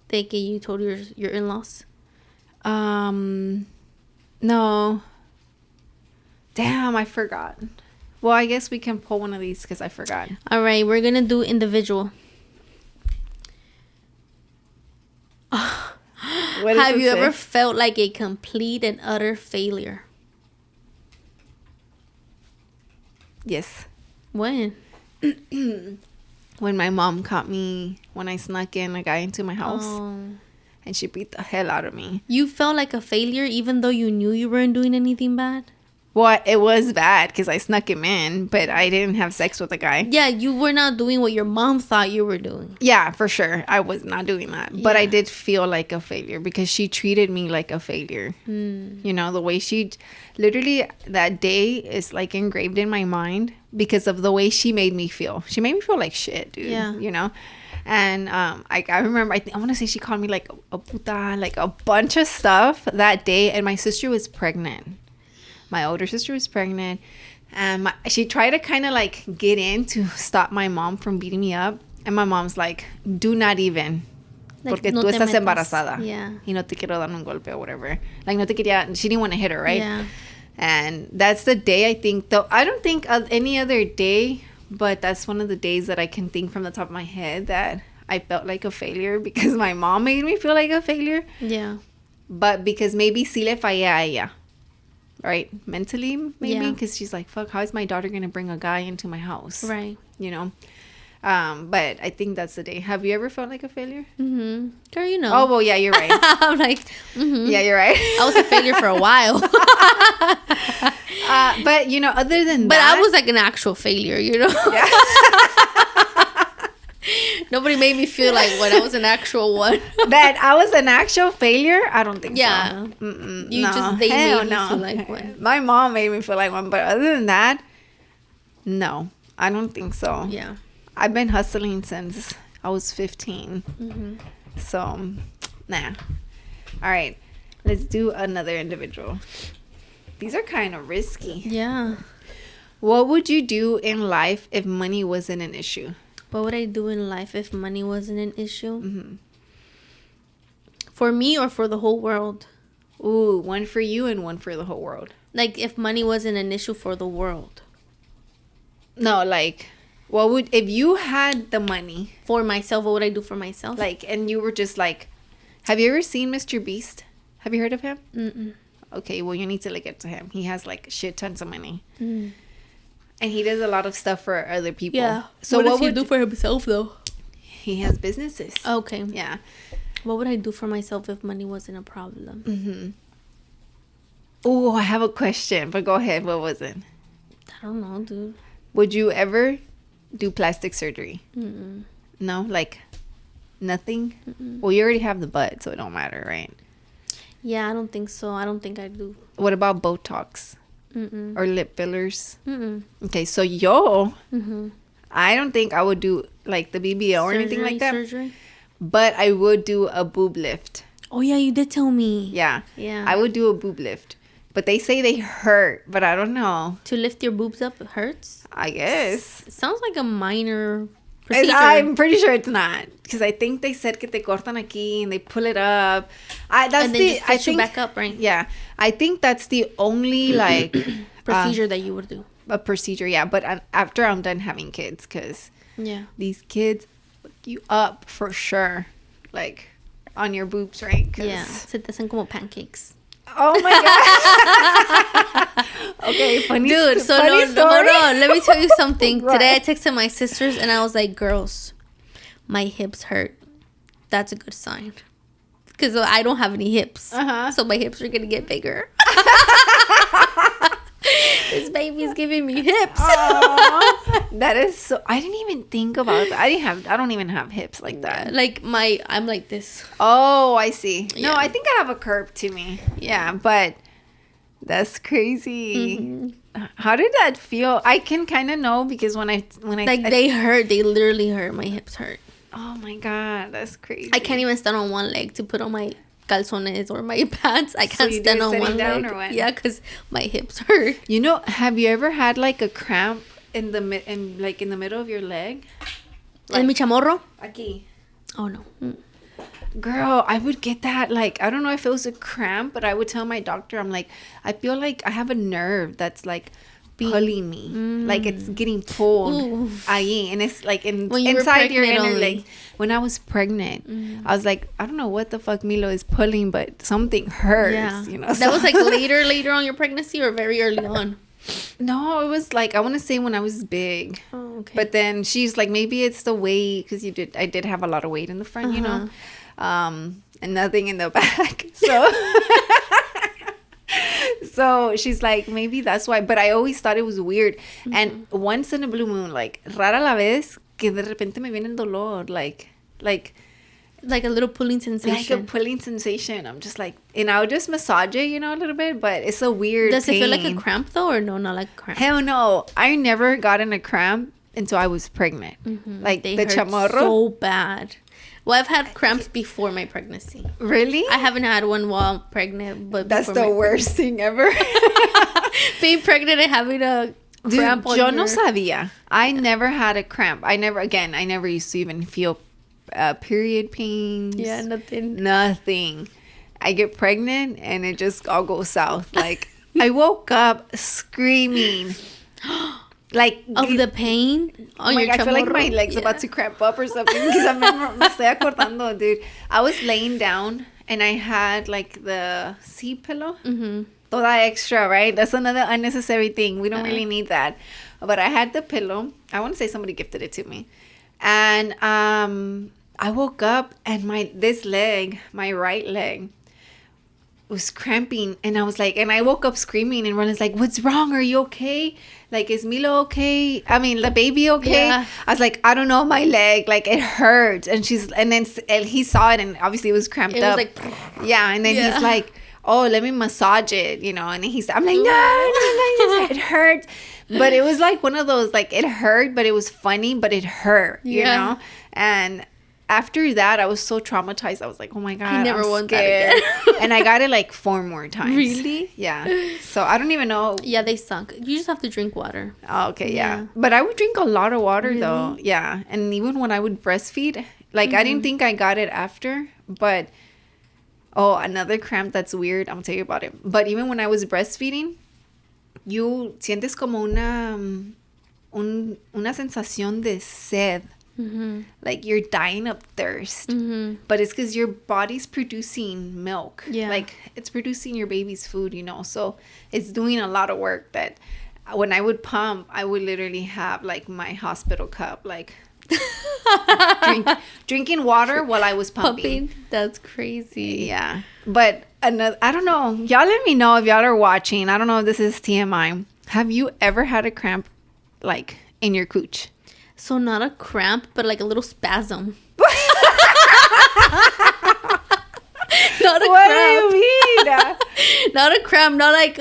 thinking you told your in-laws? No. Damn, I forgot. Well, I guess we can pull one of these because I forgot. All right, we're going to do individual. Have you ever felt like a complete and utter failure? Yes. When? when my mom caught me when I snuck in a guy into my house. And she beat the hell out of me. You felt like a failure even though you knew you weren't doing anything bad? Well, it was bad because I snuck him in, but I didn't have sex with the guy. Yeah, you were not doing what your mom thought you were doing. Yeah, for sure. I was not doing that. But I did feel like a failure because she treated me like a failure. You know, the way she... Literally, that day is like engraved in my mind because of the way she made me feel. She made me feel like shit, dude. Yeah. You know? And I remember, I want to say she called me like a puta, like a bunch of stuff that day. And my sister was pregnant. My older sister was pregnant, and she tried to kind of like get in to stop my mom from beating me up. And my mom's like, do not even, like, porque tú estás embarazada. Yeah. Y no te quiero dar un golpe or whatever. Like, no te quería, she didn't want to hit her, right? Yeah. And that's the day I think, though, I don't think of any other day, but that's one of the days that I can think from the top of my head that I felt like a failure because my mom made me feel like a failure. Yeah. But because maybe sí le fallé a ella. Right? Mentally, maybe. Because she's like, fuck, how is my daughter going to bring a guy into my house? Right. You know? But I think that's the day. Have you ever felt like a failure? Mm-hmm. Girl, you know. Oh, well, yeah, you're right. I'm like, yeah, you're right. I was a failure for a while. But, you know, other than but that. I was like an actual failure, you know? Yeah. Nobody made me feel like when I was an actual one. That I was an actual failure? I don't think so. Yeah. They made me feel like one. My mom made me feel like one. But other than that, no. I don't think so. Yeah. I've been hustling since I was 15. Mm-hmm. So, nah. All right. Let's do another individual. These are kind of risky. Yeah. What would you do in life if money wasn't an issue? What would I do in life if money wasn't an issue? Mm-hmm. For me or for the whole world? Ooh, one for you and one for the whole world. Like, if money wasn't an issue for the world. No, like, what would... If you had the money... For myself, what would I do for myself? Like, and you were just like... Have you ever seen Mr. Beast? Have you heard of him? Mm-mm. Okay, well, you need to look into him. He has, like, shit tons of money. Mm. And he does a lot of stuff for other people. Yeah. So what does he do for himself, though? He has businesses. Okay. Yeah. What would I do for myself if money wasn't a problem? Mm-hmm. Oh, I have a question, but go ahead. What was it? I don't know, dude. Would you ever do plastic surgery? Mm-mm. No? Like, nothing? Mm-mm. Well, you already have the butt, so it don't matter, right? Yeah, I don't think so. I don't think I do. What about Botox? Mm-mm. Or lip fillers? Mm-mm. Okay, so Mm-hmm. I don't think I would do like the BBL or anything like that. Surgery? But I would do a boob lift. Oh, yeah, you did tell me. Yeah. Yeah. I would do a boob lift. But they say they hurt, but I don't know. To lift your boobs up, it hurts? I guess. It sounds like a minor procedure. I'm pretty sure it's not. Because I think they said que te cortan aquí and they pull it up. And then just stitch you back up, right? Yeah. I think that's the only, like... procedure that you would do. A procedure, yeah. But after I'm done having kids, because these kids look you up for sure. Like, on your boobs, right? Yeah. Se te hacen como pancakes. Oh my god. Okay, funny. Dude, so funny no, hold on. Let me tell you something. Right. Today I texted my sisters and I was like, girls, my hips hurt. That's a good sign. Because I don't have any hips. So my hips are going to get bigger. This baby's giving me hips. That is so... I didn't even think about that. I don't even have hips like that. Like I'm like this. Oh, I see. Yeah. No, I think I have a curve to me. Yeah, but that's crazy. Mm-hmm. How did that feel? I can kind of know because when I like they hurt. They literally hurt. My hips hurt. Oh my god, that's crazy. I can't even stand on one leg to put on my calzones or my pants. I can't stand on one leg. Or what? Yeah, because my hips hurt. You know, have you ever had like a cramp in the middle of your leg? Like, en mi chamorro? Aquí. Oh no. Girl, I would get that. Like, I don't know if it was a cramp, but I would tell my doctor, I'm like, I feel like I have a nerve that's like pulling me. Like it's getting pulled. Ahí. And it's like inside your inner leg. When I was pregnant, I was like, I don't know what the fuck Milo is pulling, but something hurts. Yeah. You know? That was like later on your pregnancy or very early on? No, it was like, I want to say when I was big. Oh, okay. But then she's like, maybe it's the weight, because I did have a lot of weight in the front, you know, and nothing in the back. So, so she's like, maybe that's why. But I always thought it was weird. And once in a blue moon, like, rara la vez, que de repente me viene el dolor, like a little pulling sensation. Like a pulling sensation. I'm just like, and I'll just massage it, you know, a little bit, but it's a weird Does pain. it feel like a cramp though, or no, not like a cramp? Hell no. I never got in a cramp until I was pregnant. Like They the hurt chamorro. so bad. Well, I've had cramps before my pregnancy. Really? I haven't had one while pregnant, but that's the worst thing ever. Being pregnant and having a cramp. Dude, yo no sabía. I never had a cramp. I never used to even feel period pains. Yeah, nothing. Nothing. I get pregnant and it just all goes south. Like, I woke up screaming. Like, of the pain on your I feel like my chamorro? leg's about to cramp up or something, because me estoy acordando, dude. I was laying down and I had like the sea pillow. Toda extra, right? That's another unnecessary thing. We don't really need that. But I had the pillow. I want to say somebody gifted it to me. And I woke up and my right leg was cramping, and I was like, and I woke up screaming, and Ronnie's like, what's wrong? Are you okay? Like, is Milo okay? I mean, the baby okay? Yeah. I was like, I don't know, my leg, like, it hurts. And then he saw it, and obviously it was cramped up. It was like, yeah. And then he's like, oh, let me massage it, you know. And I'm like, no, it hurts. But it was like one of those, like, it hurt, but it was funny, but it hurt, you know. And after that, I was so traumatized. I was like, oh my God, I never want that again. And I got it like 4 more times. Really? Yeah. So I don't even know. Yeah, they suck. You just have to drink water. Oh, okay, yeah. But I would drink a lot of water though. Really? Yeah. And even when I would breastfeed, like, I didn't think I got it after, but another cramp that's weird. I'm gonna tell you about it. But even when I was breastfeeding, you sientes como una sensación de sed. Like, you're dying of thirst. But it's because your body's producing milk. Yeah. Like, it's producing your baby's food, you know. So it's doing a lot of work. That when I would pump, I would literally have like my hospital cup, like drinking water while I was pumping. That's crazy. Yeah. But I don't know. Y'all let me know if y'all are watching. I don't know if this is TMI. Have you ever had a cramp, like, in your cooch? So not a cramp, but like a little spasm. Not a what cramp. do you mean? Not a cramp. Not like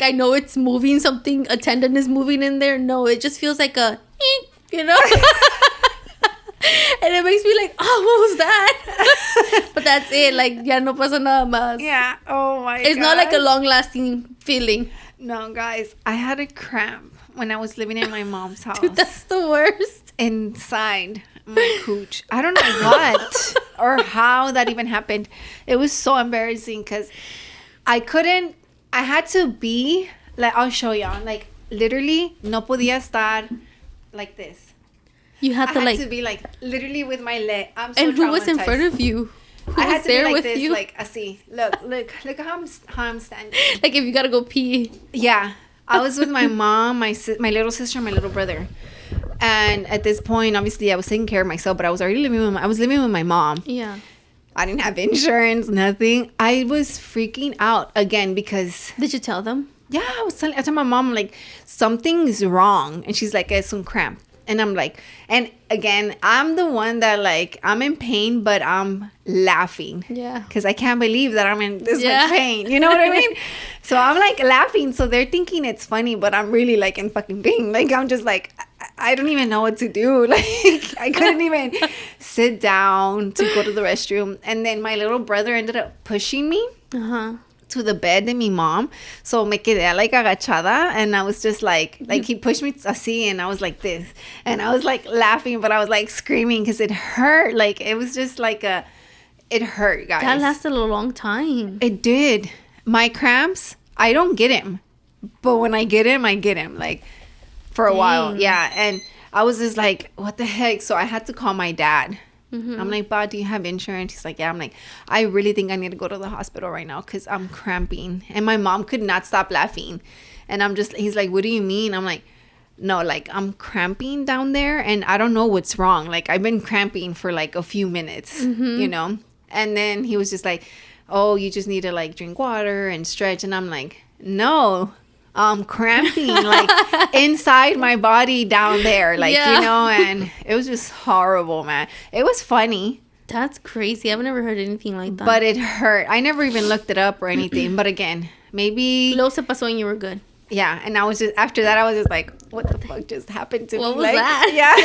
I know it's moving, something, a tendon is moving in there. No, it just feels like a, you know. And it makes me like, oh, what was that? But that's it. Like, ya no pasa nada más. Yeah. Oh my God. It's not like a long lasting feeling. No, guys, I had a cramp when I was living in my mom's house. Dude, that's the worst. Inside my cooch. I don't know what or how that even happened. It was so embarrassing because I had to be, like, I'll show y'all. Like, literally, no podía estar like this. You had I to had like to be like literally with my leg. I'm so and who was in traumatized. front of you? Who I had was to there be like with this, you? like, así. Look how I'm standing. Like, if you gotta go pee. Yeah, I was with my mom, my little sister, and my little brother. And at this point, obviously, I was taking care of myself, but I was already living with my mom. Yeah. I didn't have insurance, nothing. I was freaking out again because. Did you tell them? Yeah, I told my mom, like, something's wrong, and she's like, it's un cramp. And I'm like, and again, I'm the one that, like, I'm in pain, but I'm laughing. Yeah. Because I can't believe that I'm in this much pain. You know what I mean? So I'm, like, laughing. So they're thinking it's funny, but I'm really, like, in fucking pain. Like, I'm just, like, I don't even know what to do. Like, I couldn't even sit down to go to the restroom. And then my little brother ended up pushing me. To the bed de mi mom. So me quedé like agachada, and I was just like he pushed me así, and I was like this, and I was like laughing, but I was like screaming because it hurt. Like, it was just like it hurt, guys. That lasted a long time. It did. My cramps, I don't get him, but when I get him, like, for a while. Yeah. And I was just like, what the heck? So I had to call my dad. I'm like, "Ba, do you have insurance?" He's like, "Yeah." I'm like, I really think I need to go to the hospital right now because I'm cramping. And my mom could not stop laughing. And he's like, what do you mean? I'm like, no, like I'm cramping down there and I don't know what's wrong. Like I've been cramping for like a few minutes, you know? And then he was just like, oh, you just need to like drink water and stretch. And I'm like, no, I'm cramping like inside my body down there. Like, you know, and it was just horrible, man. It was funny. That's crazy. I've never heard anything like that. But it hurt. I never even looked it up or anything. But again, maybe... Luego se pasó and you were good. Yeah. And I was just... After that, I was just like, what the fuck just happened to me? What was like, that? Yeah.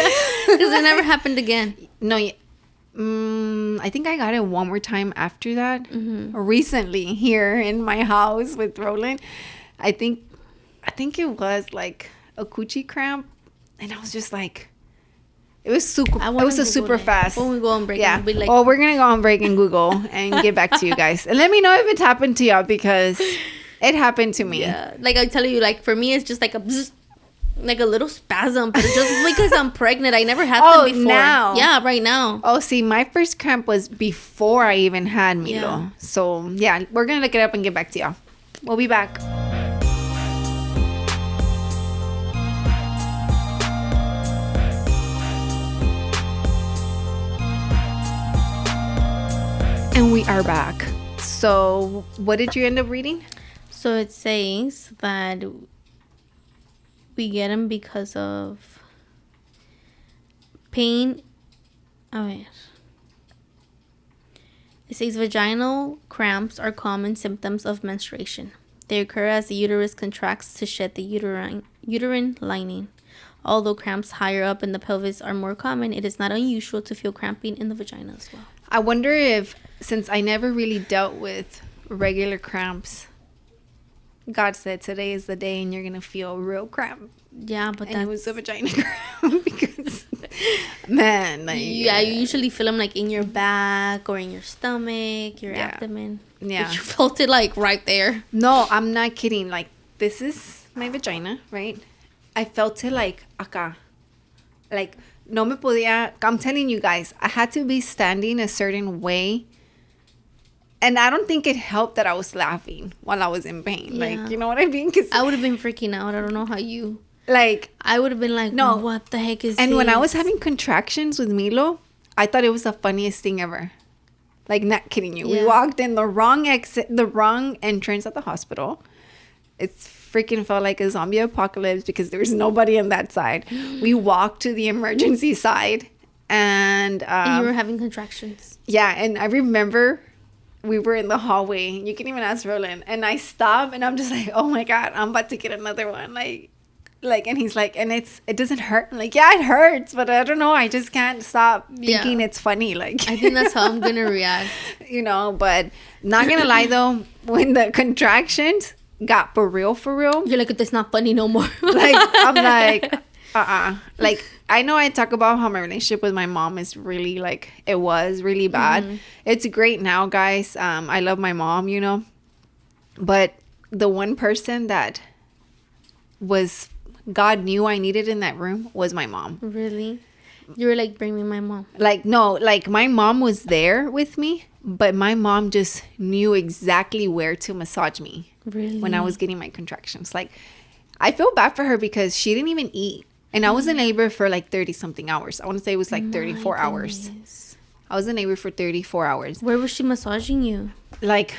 Because it never happened again. No, I think I got it one more time after that. Recently here in my house with Roland. I think it was like a coochie cramp. And I was just like... It was super fast. When we go on break, yeah. We'll like, we're gonna go on break and Google and get back to you guys, and let me know if it happened to y'all because it happened to me. Yeah, like I tell you, like for me, it's just like a little spasm, but just because I'm pregnant, I never had them before. Now? Yeah, right now. Oh, see, my first cramp was before I even had Milo. Yeah. So yeah, we're gonna look it up and get back to y'all. We'll be back. And we are back. So, what did you end up reading? So it says that we get them because of pain. Oh, yeah. It says vaginal cramps are common symptoms of menstruation. They occur as the uterus contracts to shed the uterine lining. Although cramps higher up in the pelvis are more common, it is not unusual to feel cramping in the vagina as well. I wonder if, since I never really dealt with regular cramps, God said today is the day and you're going to feel real cramp. Yeah, but it was a vagina cramp because, man. Like, yeah, you usually feel them like in your back or in your stomach, your abdomen. Yeah. But you felt it like right there. No, I'm not kidding. Like, this is my vagina, right? I felt it like acá. Like, no me podía. I'm telling you guys, I had to be standing a certain way. And I don't think it helped that I was laughing while I was in pain. Yeah. Like, you know what I mean? Cause I would have been freaking out. I don't know how you... Like... I would have been like, no, what the heck is this? And when I was having contractions with Milo, I thought it was the funniest thing ever. Like, not kidding you. Yeah. We walked in the wrong entrance at the hospital. It's freaking felt like a zombie apocalypse because there was nobody on that side. We walked to the emergency side and you were having contractions. Yeah, and I remember we were in the hallway. You can even ask Roland. And I stopped and I'm just like, oh my God, I'm about to get another one. Like, and he's like, and it doesn't hurt. I'm like, yeah, it hurts, but I don't know. I just can't stop thinking it's funny. Like, I think that's how I'm gonna react. You know, but not gonna lie though, when the contractions got for real, you're like, it's not funny no more. Like, I'm like, Like, I know I talk about how my relationship with my mom is really, like, it was really bad. Mm-hmm. It's great now, guys. I love my mom, you know. But the one person that was, God knew I needed in that room was my mom. Really? You were like, bring me my mom. Like, no, like, my mom was there with me, but my mom just knew exactly where to massage me. Really? When I was getting my contractions. Like, I feel bad for her because she didn't even eat. And I was in labor for like 30-something hours. I want to say it was like 34 hours. I was in labor for 34 hours. Where was she massaging you? Like,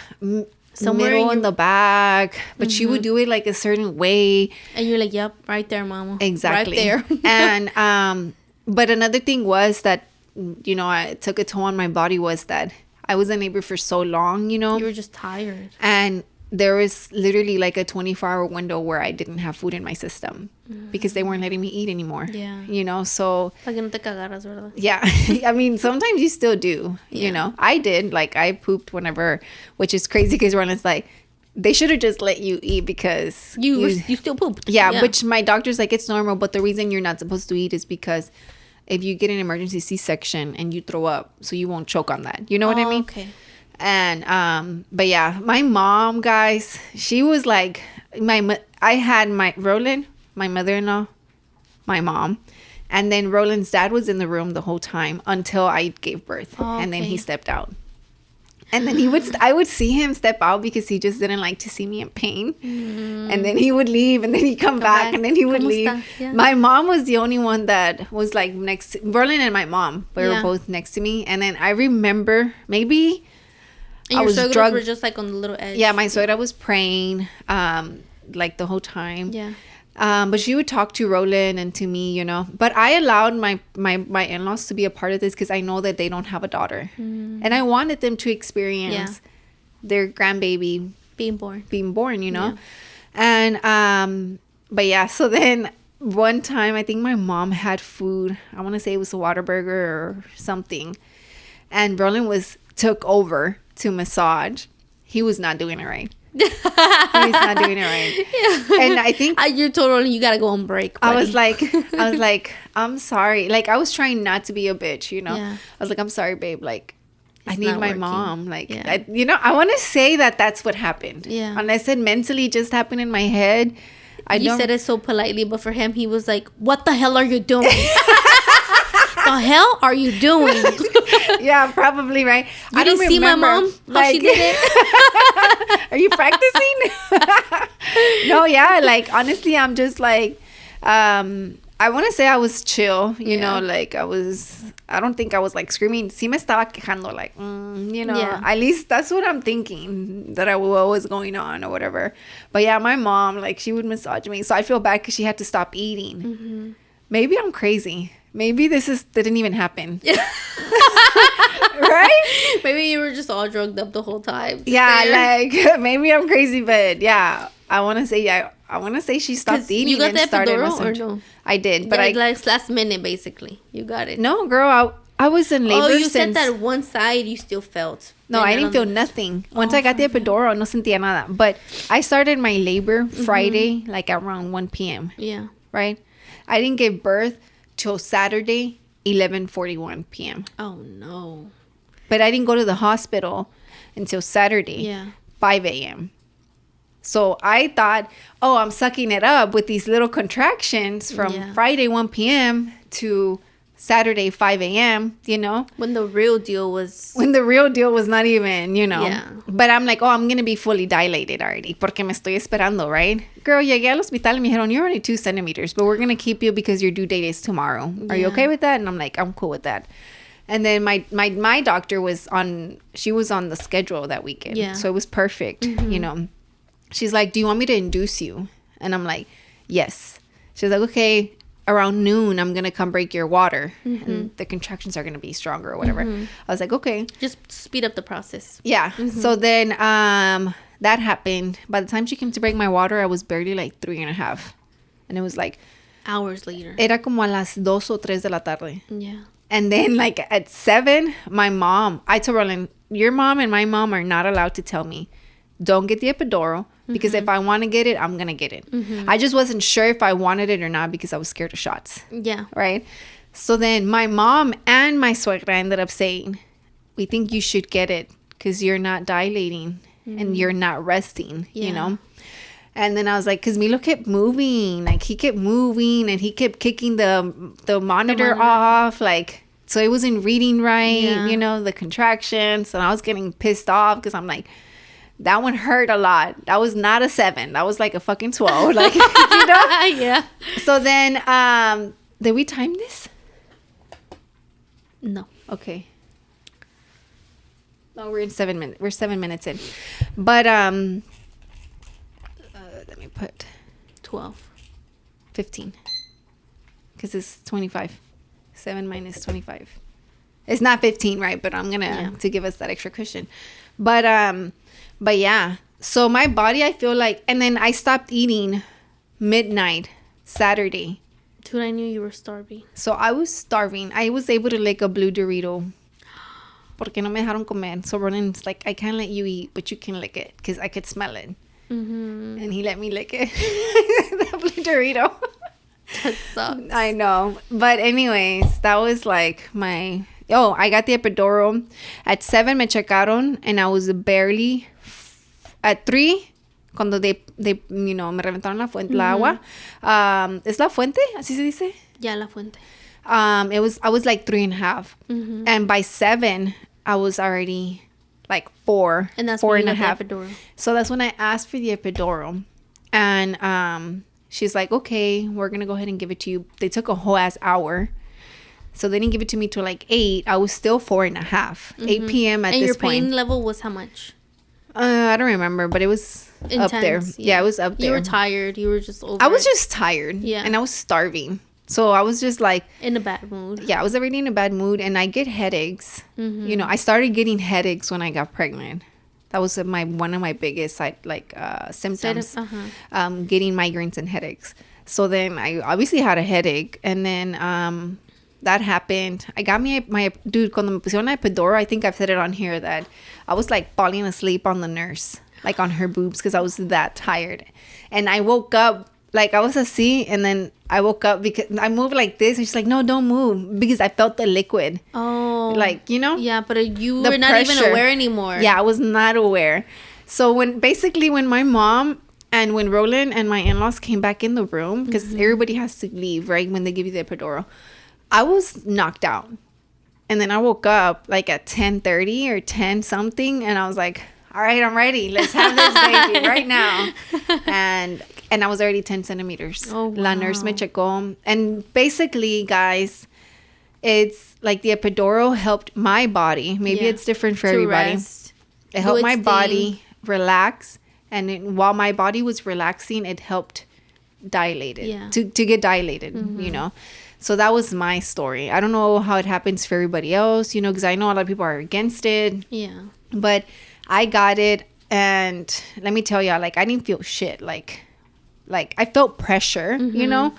somewhere in the back. But she would do it like a certain way. And you're like, yep, right there, mama. Exactly. Right there. And, but another thing was that, you know, it took a toll on my body was that I was in labor for so long, you know. You were just tired. And there was literally like a 24-hour window where I didn't have food in my system because they weren't letting me eat anymore. Yeah. You know, so... Para que no te cagaras, ¿verdad? Yeah. I mean, sometimes you still do, you know. I did. Like, I pooped whenever, which is crazy because Ronnie's like, they should have just let you eat because... You still pooped. Yeah, which my doctor's like, it's normal, but the reason you're not supposed to eat is because if you get an emergency C-section and you throw up, so you won't choke on that. You know what I mean? Okay. And but yeah, my mom, guys, she was like I had my Roland, my mother-in-law, my mom, and then Roland's dad was in the room the whole time until I gave birth. And then he stepped out. And then I would see him step out because he just didn't like to see me in pain. And then he would leave, and then he'd come back, and then he would leave. Yeah. My mom was the only one that was like next to Berlin, and my mom. We were both next to me. And then I remember maybe and I was drugged. Were just like on the little edge. Yeah, my suegra was praying like the whole time. Yeah. But she would talk to Roland and to me, you know. But I allowed my in-laws to be a part of this because I know that they don't have a daughter. And I wanted them to experience their grandbaby being born, you know. And, but yeah, so then one time I think my mom had food. I want to say it was a Whataburger or something. And Roland took over to massage. He was not doing it right. He's not doing it right. Yeah. And I think you told Rolly you gotta go on break, buddy. I was like, I'm sorry. Like, I was trying not to be a bitch, you know. I was like, I'm sorry, babe. Like, I need my mom. Like, I want to say that that's what happened. Yeah. And I said mentally, it just happened in my head. You said it so politely, but for him, he was like, "What the hell are you doing? The hell are you doing?" Yeah, probably, right. You didn't see my mom? How she did it? Are you practicing? No, yeah. Like, honestly, I'm just like, I want to say I was chill, you know, like I don't think I was like screaming. Sí me estaba quejando, like, you know, at least that's what I'm thinking, that what was going on or whatever. But yeah, my mom, like, she would massage me. So I feel bad because she had to stop eating. Maybe I'm crazy. Maybe didn't even happen. Right? Maybe you were just all drugged up the whole time. Yeah, like, maybe I'm crazy, but yeah, I want to say she stopped eating. You got the epidural or no? I did, but like last minute, basically. You got it. No, girl, I was in labor. Oh, you said that one side you still felt. No, I didn't feel nothing. Once I got the epidural, no sentía nada. But I started my labor Friday, like around 1 p.m. Yeah. Right? I didn't give birth till Saturday, 11:41 p.m. Oh, no. But I didn't go to the hospital until Saturday, 5 a.m. So I thought, oh, I'm sucking it up with these little contractions from Friday 1 p.m. to Saturday 5 a.m., you know? When the real deal was not even, you know? Yeah. But I'm like, oh, I'm going to be fully dilated already porque me estoy esperando, right? Girl, llegué al hospital and me dijeron, you're only 2 centimeters, but we're going to keep you because your due date is tomorrow. Are you okay with that? And I'm like, I'm cool with that. And then my doctor was on the schedule that weekend. Yeah. So it was perfect, you know? She's like, do you want me to induce you? And I'm like, yes. She's like, okay, around noon, I'm going to come break your water. And the contractions are going to be stronger or whatever. I was like, okay. Just speed up the process. Yeah. So then that happened. By the time she came to break my water, I was barely like 3.5. And it was like... hours later. Era como a las 2 o 3 de la tarde. Yeah. And then like at 7, I told Roland, your mom and my mom are not allowed to tell me, don't get the epidural. Because if I want to get it, I'm going to get it. I just wasn't sure if I wanted it or not because I was scared of shots. Yeah. Right? So then my mom and my suegra ended up saying, we think you should get it because you're not dilating and you're not resting, you know? And then I was like, because Milo kept moving. Like, he kept moving and he kept kicking the monitor off. Like, so it wasn't reading right, you know, the contractions. And I was getting pissed off because I'm like, that one hurt a lot. That was not a 7. That was like a fucking 12. Like, you know? Yeah. So then, did we time this? No. Okay. No, we're in 7 minutes. We're 7 minutes in. But, let me put 12. 15. Because it's 25. 7 minus 25. It's not 15, right? But I'm going to give us that extra cushion. But yeah, so my body, I feel like, and then I stopped eating midnight Saturday. Dude, I knew you were starving. So I was starving. I was able to lick a blue Dorito. Porque no me dejaron comer. So Ronan's like, I can't let you eat, but you can lick it because I could smell it. And he let me lick it. The blue Dorito. That sucks. I know. But anyways, that was like my... Oh, I got the epidural. At 7 me checaron and I was barely... At 3, cuando they you know, me reventaron la fuente, la agua. ¿Es la fuente? ¿Así se dice? Yeah, la fuente. I was like 3.5. And by 7, I was already like 4, and that's 4.5. Epidural. So that's when I asked for the epidural. And she's like, okay, we're going to go ahead and give it to you. They took a whole ass hour. So they didn't give it to me till like 8. I was still 4.5. 8 p.m. at this point. And your pain level was how much? I don't remember, but it was intense, up there. Yeah, it was up there. You were tired. You were just over I was just tired. Yeah. And I was starving. So I was just like... in a bad mood. Yeah, I was already in a bad mood. And I get headaches. Mm-hmm. You know, I started getting headaches when I got pregnant. That was one of my biggest symptoms. Getting migraines and headaches. So then I obviously had a headache. And then that happened. I got my... Dude, cuando me pusieron la epidural, I think I've said it on here that I was like falling asleep on the nurse. Like on her boobs because I was that tired. And I woke up... Like, I was asleep, and then I woke up because I moved like this. And she's like, no, don't move. Because I felt the liquid. Oh. Like, you know? Yeah, but you were not even aware anymore. Yeah, I was not aware. So, when my mom and when Roland and my in-laws came back in the room, because everybody has to leave, right? When they give you the epidural. I was knocked out. And then I woke up, like, at 10:30 or 10 something. And I was like, all right, I'm ready. Let's have this baby right now. And I was already 10 centimeters. Oh, wow. La nurse me checó. And basically, guys, it's like the epidural helped my body. Maybe it's different for everybody. Rest. It helped my body relax. And while my body was relaxing, it helped dilate it. Yeah. To get dilated, you know. So that was my story. I don't know how it happens for everybody else, you know, because I know a lot of people are against it. Yeah. But I got it. And let me tell y'all, like, I didn't feel shit. Like I felt pressure, you know,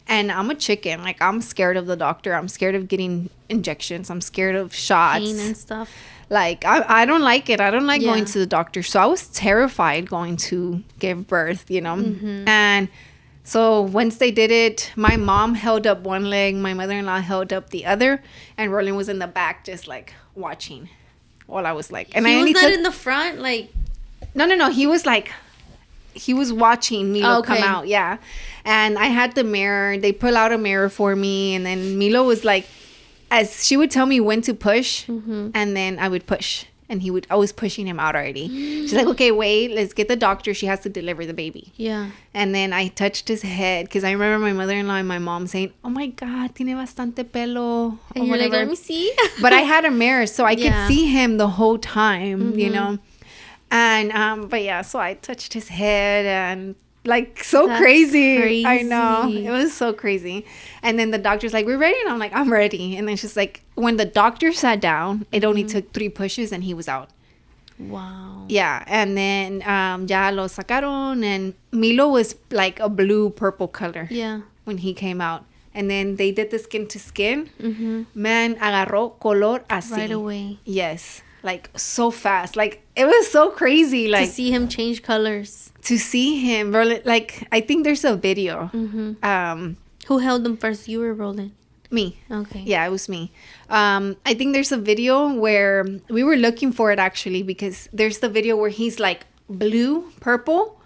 and I'm a chicken. Like, I'm scared of the doctor. I'm scared of getting injections. I'm scared of shots. Pain and stuff. Like, I don't like it. I don't like going to the doctor. So I was terrified going to give birth, you know. And so once they did it, my mom held up one leg. My mother-in-law held up the other. And Roland was in the back just, like, watching while I was, like... And he was not in the front, like... No. He was, like... He was watching Milo come out, yeah. And I had the mirror. They pull out a mirror for me. And then Milo was like, as she would tell me when to push, and then I would push. And I was pushing him out already. She's like, okay, wait, let's get the doctor. She has to deliver the baby. Yeah. And then I touched his head. Because I remember my mother-in-law and my mom saying, oh my God, tiene bastante pelo. And you're like, let me see. But I had a mirror, so I could see him the whole time, you know. And but yeah, so I touched his head and like That's crazy. I know, it was so crazy. And then the doctor's like, we're ready, and I'm like, I'm ready. And then she's like, when the doctor sat down, it only took 3 pushes and he was out. Wow. Yeah. And then ya lo sacaron, and Milo was like a blue purple color. Yeah. When he came out. And then they did the skin to skin. Man, agarró color así. Right away. Yes. Like, so fast. Like, it was so crazy. Like, to see him change colors. To see him. Like, I think there's a video. Who held him first? You or Roland? Me. Okay. Yeah, it was me. I think there's a video where we were looking for it, actually, because there's the video where he's, like, blue, purple,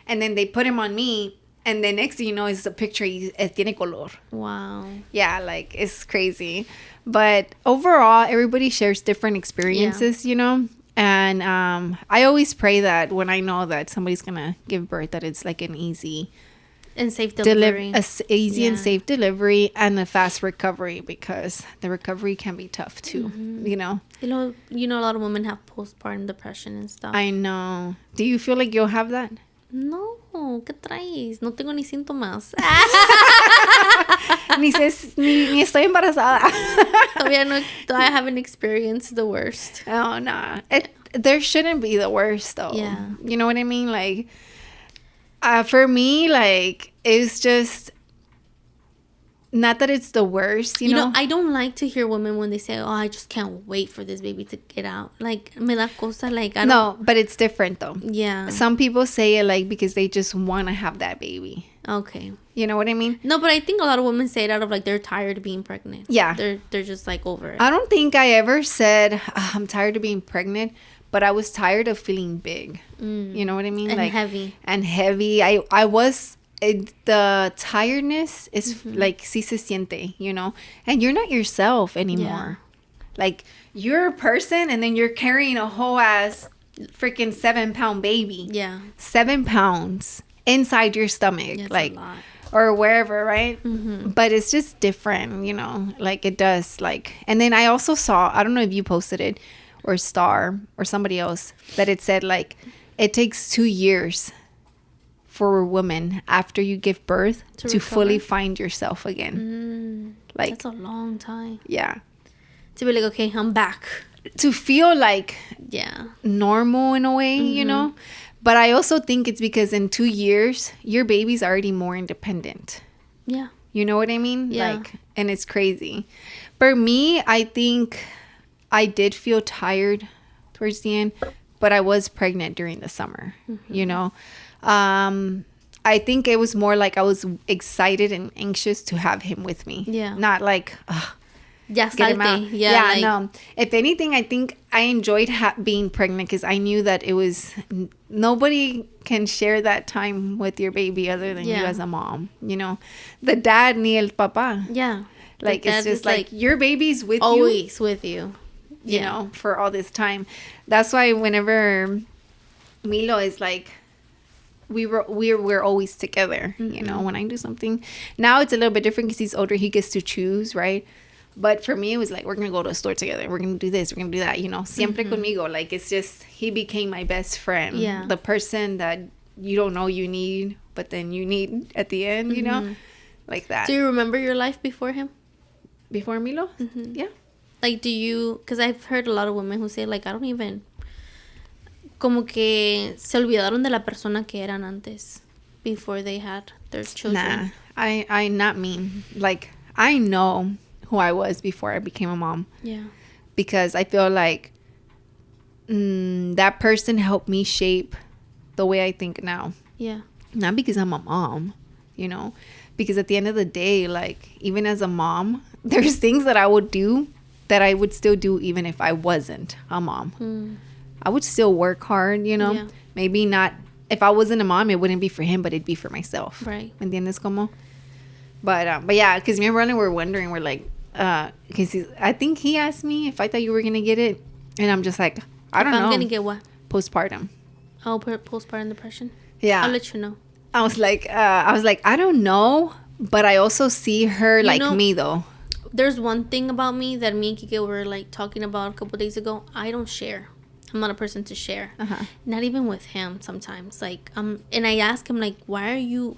and then they put him on me. And the next thing you know is the picture, tiene color. Wow. Yeah, like, it's crazy. But overall, everybody shares different experiences, you know. And I always pray that when I know that somebody's going to give birth, that it's like an easy... and safe delivery. Easy and safe delivery and a fast recovery, because the recovery can be tough too, you know. You know, a lot of women have postpartum depression and stuff. I know. Do you feel like you'll have that? No, ¿qué traes? No tengo ni síntomas. ni estoy embarazada. I haven't experienced the worst. Oh, no. There shouldn't be the worst, though. Yeah. You know what I mean? Like, for me, like, it's just... Not that it's the worst, you know? I don't like to hear women when they say, oh, I just can't wait for this baby to get out. Like, me da cosa, like, I don't... No, but it's different, though. Yeah. Some people say it, like, because they just want to have that baby. Okay. You know what I mean? No, but I think a lot of women say it out of, like, they're tired of being pregnant. Yeah. They're just, like, over it. I don't think I ever said, I'm tired of being pregnant, but I was tired of feeling big. You know what I mean? And like, heavy. And heavy. I was... the tiredness is like, sí se siente, you know, and you're not yourself anymore. Yeah. Like, you're a person, and then you're carrying a whole ass freaking 7-pound baby. Yeah. 7 pounds inside your stomach. That's like, a lot. or wherever, right? Mm-hmm. But it's just different, you know? Like, it does, like... And then I also saw, I don't know if you posted it, or Star, or somebody else, that it said, like, it takes 2 years for a woman after you give birth to fully find yourself again. Like, that's a long time. Yeah. To be like, okay, I'm back. To feel like normal in a way, you know? But I also think it's because in 2 years, your baby's already more independent. Yeah. You know what I mean? Yeah. Like, and it's crazy. For me, I think I did feel tired towards the end, but I was pregnant during the summer, you know? I think it was more like I was excited and anxious to have him with me. Yeah. Not like, get him out. Yeah, like, no. If anything, I think I enjoyed being pregnant because I knew that it was... Nobody can share that time with your baby other than you as a mom, you know? The dad ni el papá. Yeah. Like, it's just like your baby's with always with you. You know, for all this time. That's why whenever Milo is like... We're always together, you know, when I do something. Now it's a little bit different because he's older. He gets to choose, right? But for me, it was like, we're going to go to a store together. We're going to do this. We're going to do that, you know. Siempre conmigo. Like, it's just, he became my best friend. Yeah. The person that you don't know you need, but then you need at the end, you know? Like that. Do you remember your life before him? Before Milo? Yeah. Like, do you... Because I've heard a lot of women who say, like, I don't even... Como que se olvidaron de la persona que eran antes before they had their children. Nah. I not me. Like, I know who I was before I became a mom. Yeah. Because I feel like that person helped me shape the way I think now. Yeah. Not because I'm a mom, you know. Because at the end of the day, like, even as a mom, there's things that I would do that I would still do even if I wasn't a mom. I would still work hard, you know. Yeah. Maybe not... If I wasn't a mom, it wouldn't be for him, but it'd be for myself. Right. ¿Me entiendes cómo? But yeah, because me and Ronnie were wondering, we're like... Because I think he asked me if I thought you were going to get it. And I'm just like, I don't know. I'm going to get what? Postpartum. Oh, postpartum depression? Yeah. I'll let you know. I was like, I don't know. But I also see her like me, though. There's one thing about me that me and Kike were like talking about a couple days ago. I don't share. I'm not a person to share. Not even with him sometimes. Like, and I ask him, like, why are you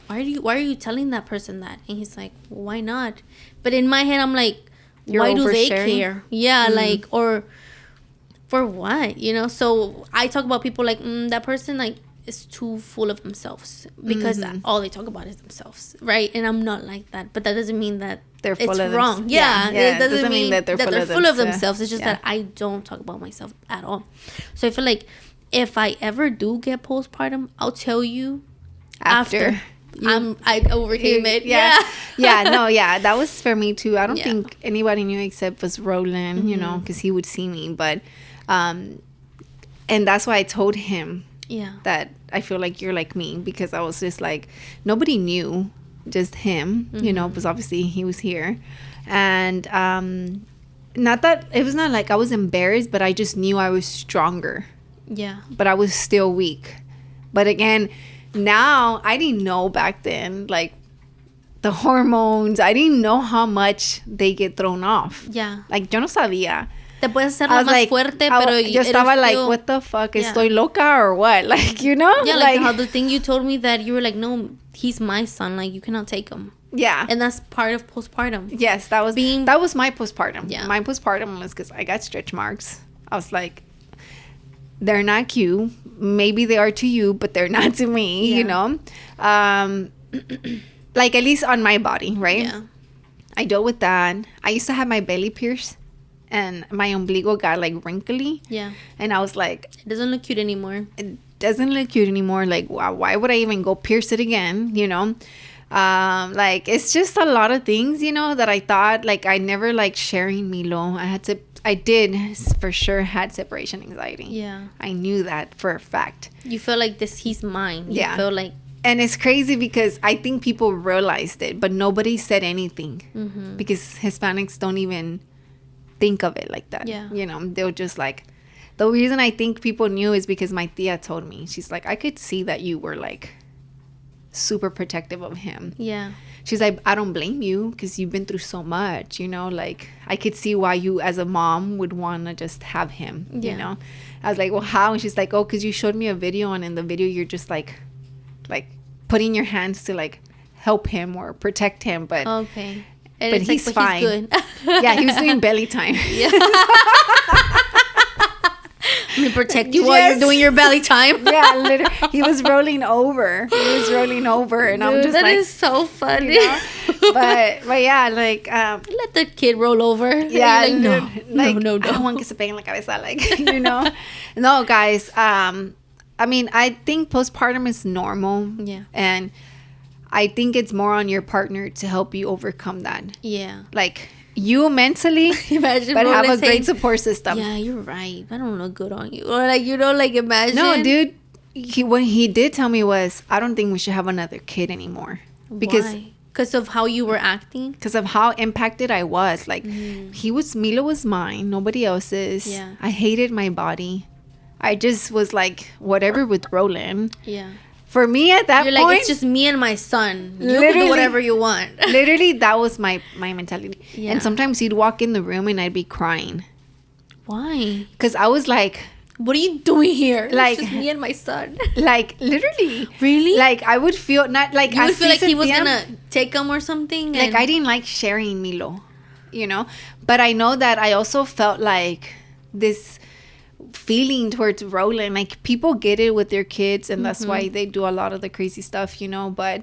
telling that person that? And he's like, why not? But in my head, I'm like, why do they care? Yeah, like, or for what? You know? So I talk about people like, that person, like, is too full of themselves because all they talk about is themselves, right? And I'm not like that. But that doesn't mean that they're full of wrong. Yeah, it doesn't mean that they're full of themselves. It's just that I don't talk about myself at all. So I feel like if I ever do get postpartum, I'll tell you after. I overcame it. Yeah. That was for me too. I don't think anybody knew except was Roland, you know, because he would see me. But and that's why I told him that I feel like you're like me, because I was just like, nobody knew, just him, you know, because obviously he was here. And not that it was not like I was embarrassed, but I just knew I was stronger. Yeah. But I was still weak. But again, now I didn't know back then, like, the hormones. I didn't know how much they get thrown off. Yeah. Like, yo no sabía. Te puedes hacer más like, fuerte, pero yo estaba like, what the fuck? ¿Estoy loca or what? Like, you know? Yeah, like how the thing you told me that you were like, no, he's my son. Like, you cannot take him. Yeah. And that's part of postpartum. Yes, that was my postpartum. Yeah. My postpartum was because I got stretch marks. I was like, they're not cute. Maybe they are to you, but they're not to me, you know? Like, at least on my body, right? Yeah. I dealt with that. I used to have my belly pierced, and my umbilical got, like, wrinkly. Yeah. And I was like... It doesn't look cute anymore. It doesn't look cute anymore. Like, why would I even go pierce it again, you know? Like, it's just a lot of things, you know, that I thought, like, I never liked sharing Milo. I did for sure had separation anxiety. Yeah. I knew that for a fact. You feel like he's mine. You feel like... And it's crazy because I think people realized it, but nobody said anything. Because Hispanics don't even think of it like that. Yeah. You know, they'll just like, the reason I think people knew is because my tia told me. She's like, I could see that you were like super protective of him. Yeah. She's like, I don't blame you because you've been through so much, you know, like I could see why you as a mom would want to just have him, you know. I was like, well, how? And she's like, oh, because you showed me a video, and in the video you're just like putting your hands to like help him or protect him, but okay. And but he's like, fine. He's good. Yeah, he was doing belly time. Yeah. I'm gonna protect you while you're doing your belly time. Yeah, literally. He was rolling over. And dude, I'm just that like, is so funny. You know? But yeah, like let the kid roll over. Yeah, like, no. I don't want que se peguen la cabeza, like, you know. No, guys. I mean, I think postpartum is normal. Yeah. And I think it's more on your partner to help you overcome that. Yeah. Like, you mentally, imagine, but have a great support system. Yeah, you're right. I don't look good on you. Or like, you know, like imagine. No, dude. What he did tell me was, I don't think we should have another kid anymore. Because of how you were acting? Because of how impacted I was. Like, Milo was mine. Nobody else's. Yeah. I hated my body. I just was like, whatever with Roland. Yeah. For me at that You're point. like, it's just me and my son. You can do whatever you want. Literally, that was my mentality. Yeah. And sometimes he'd walk in the room and I'd be crying. Why? Because I was like, what are you doing here? Like, it's just me and my son. Like, literally. Really? Like, I would feel, not like, you would feel like he was going to take him or something? Like, I didn't like sharing Milo, you know? But I know that I also felt like this feeling towards Roland. Like, people get it with their kids, and that's why they do a lot of the crazy stuff, you know? But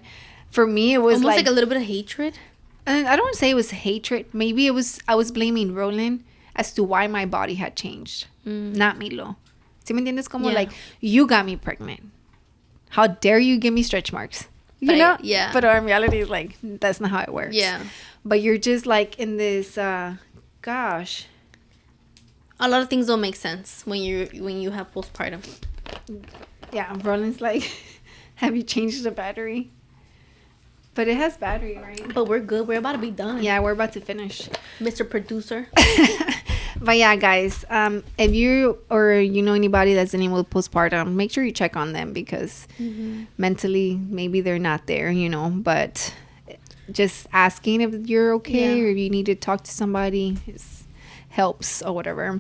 for me, it was almost like a little bit of hatred. And I don't want to say it was hatred. Maybe it was, I was blaming Roland as to why my body had changed, not Milo. ¿Sí me entiendes? Como like, you got me pregnant. How dare you give me stretch marks? You know? Yeah. But in reality, it's like, that's not how it works. Yeah. But you're just like in this, gosh. A lot of things don't make sense when you have postpartum. Yeah, Roland's like, have you changed the battery? But it has battery, right? But we're good. We're about to be done. Yeah, we're about to finish. Mr. Producer. But yeah, guys, if you or you know anybody that's dealing with postpartum, make sure you check on them because mentally maybe they're not there, you know. But just asking if you're okay or if you need to talk to somebody helps or whatever.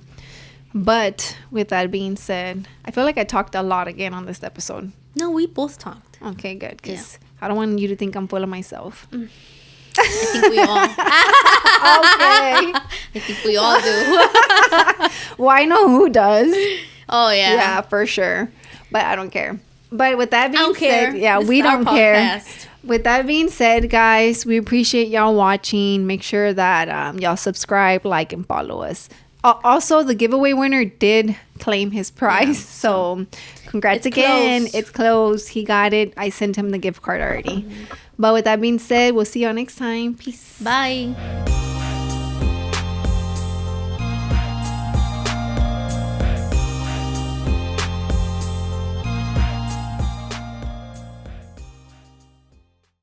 But with that being said, I feel like I talked a lot again on this episode. No, we both talked. Okay, good. Because I don't want you to think I'm full of myself. I think we all. Okay. I think we all do. Well, I know who does. Oh, yeah. Yeah, for sure. But I don't care. But with that being said, yeah, we don't care. With that being said, guys, we appreciate y'all watching. Make sure that y'all subscribe, like, and follow us. Also, the giveaway winner did claim his prize. Yeah, so congrats again. Closed. It's closed. He got it. I sent him the gift card already. But with that being said, we'll see y'all next time. Peace. Bye.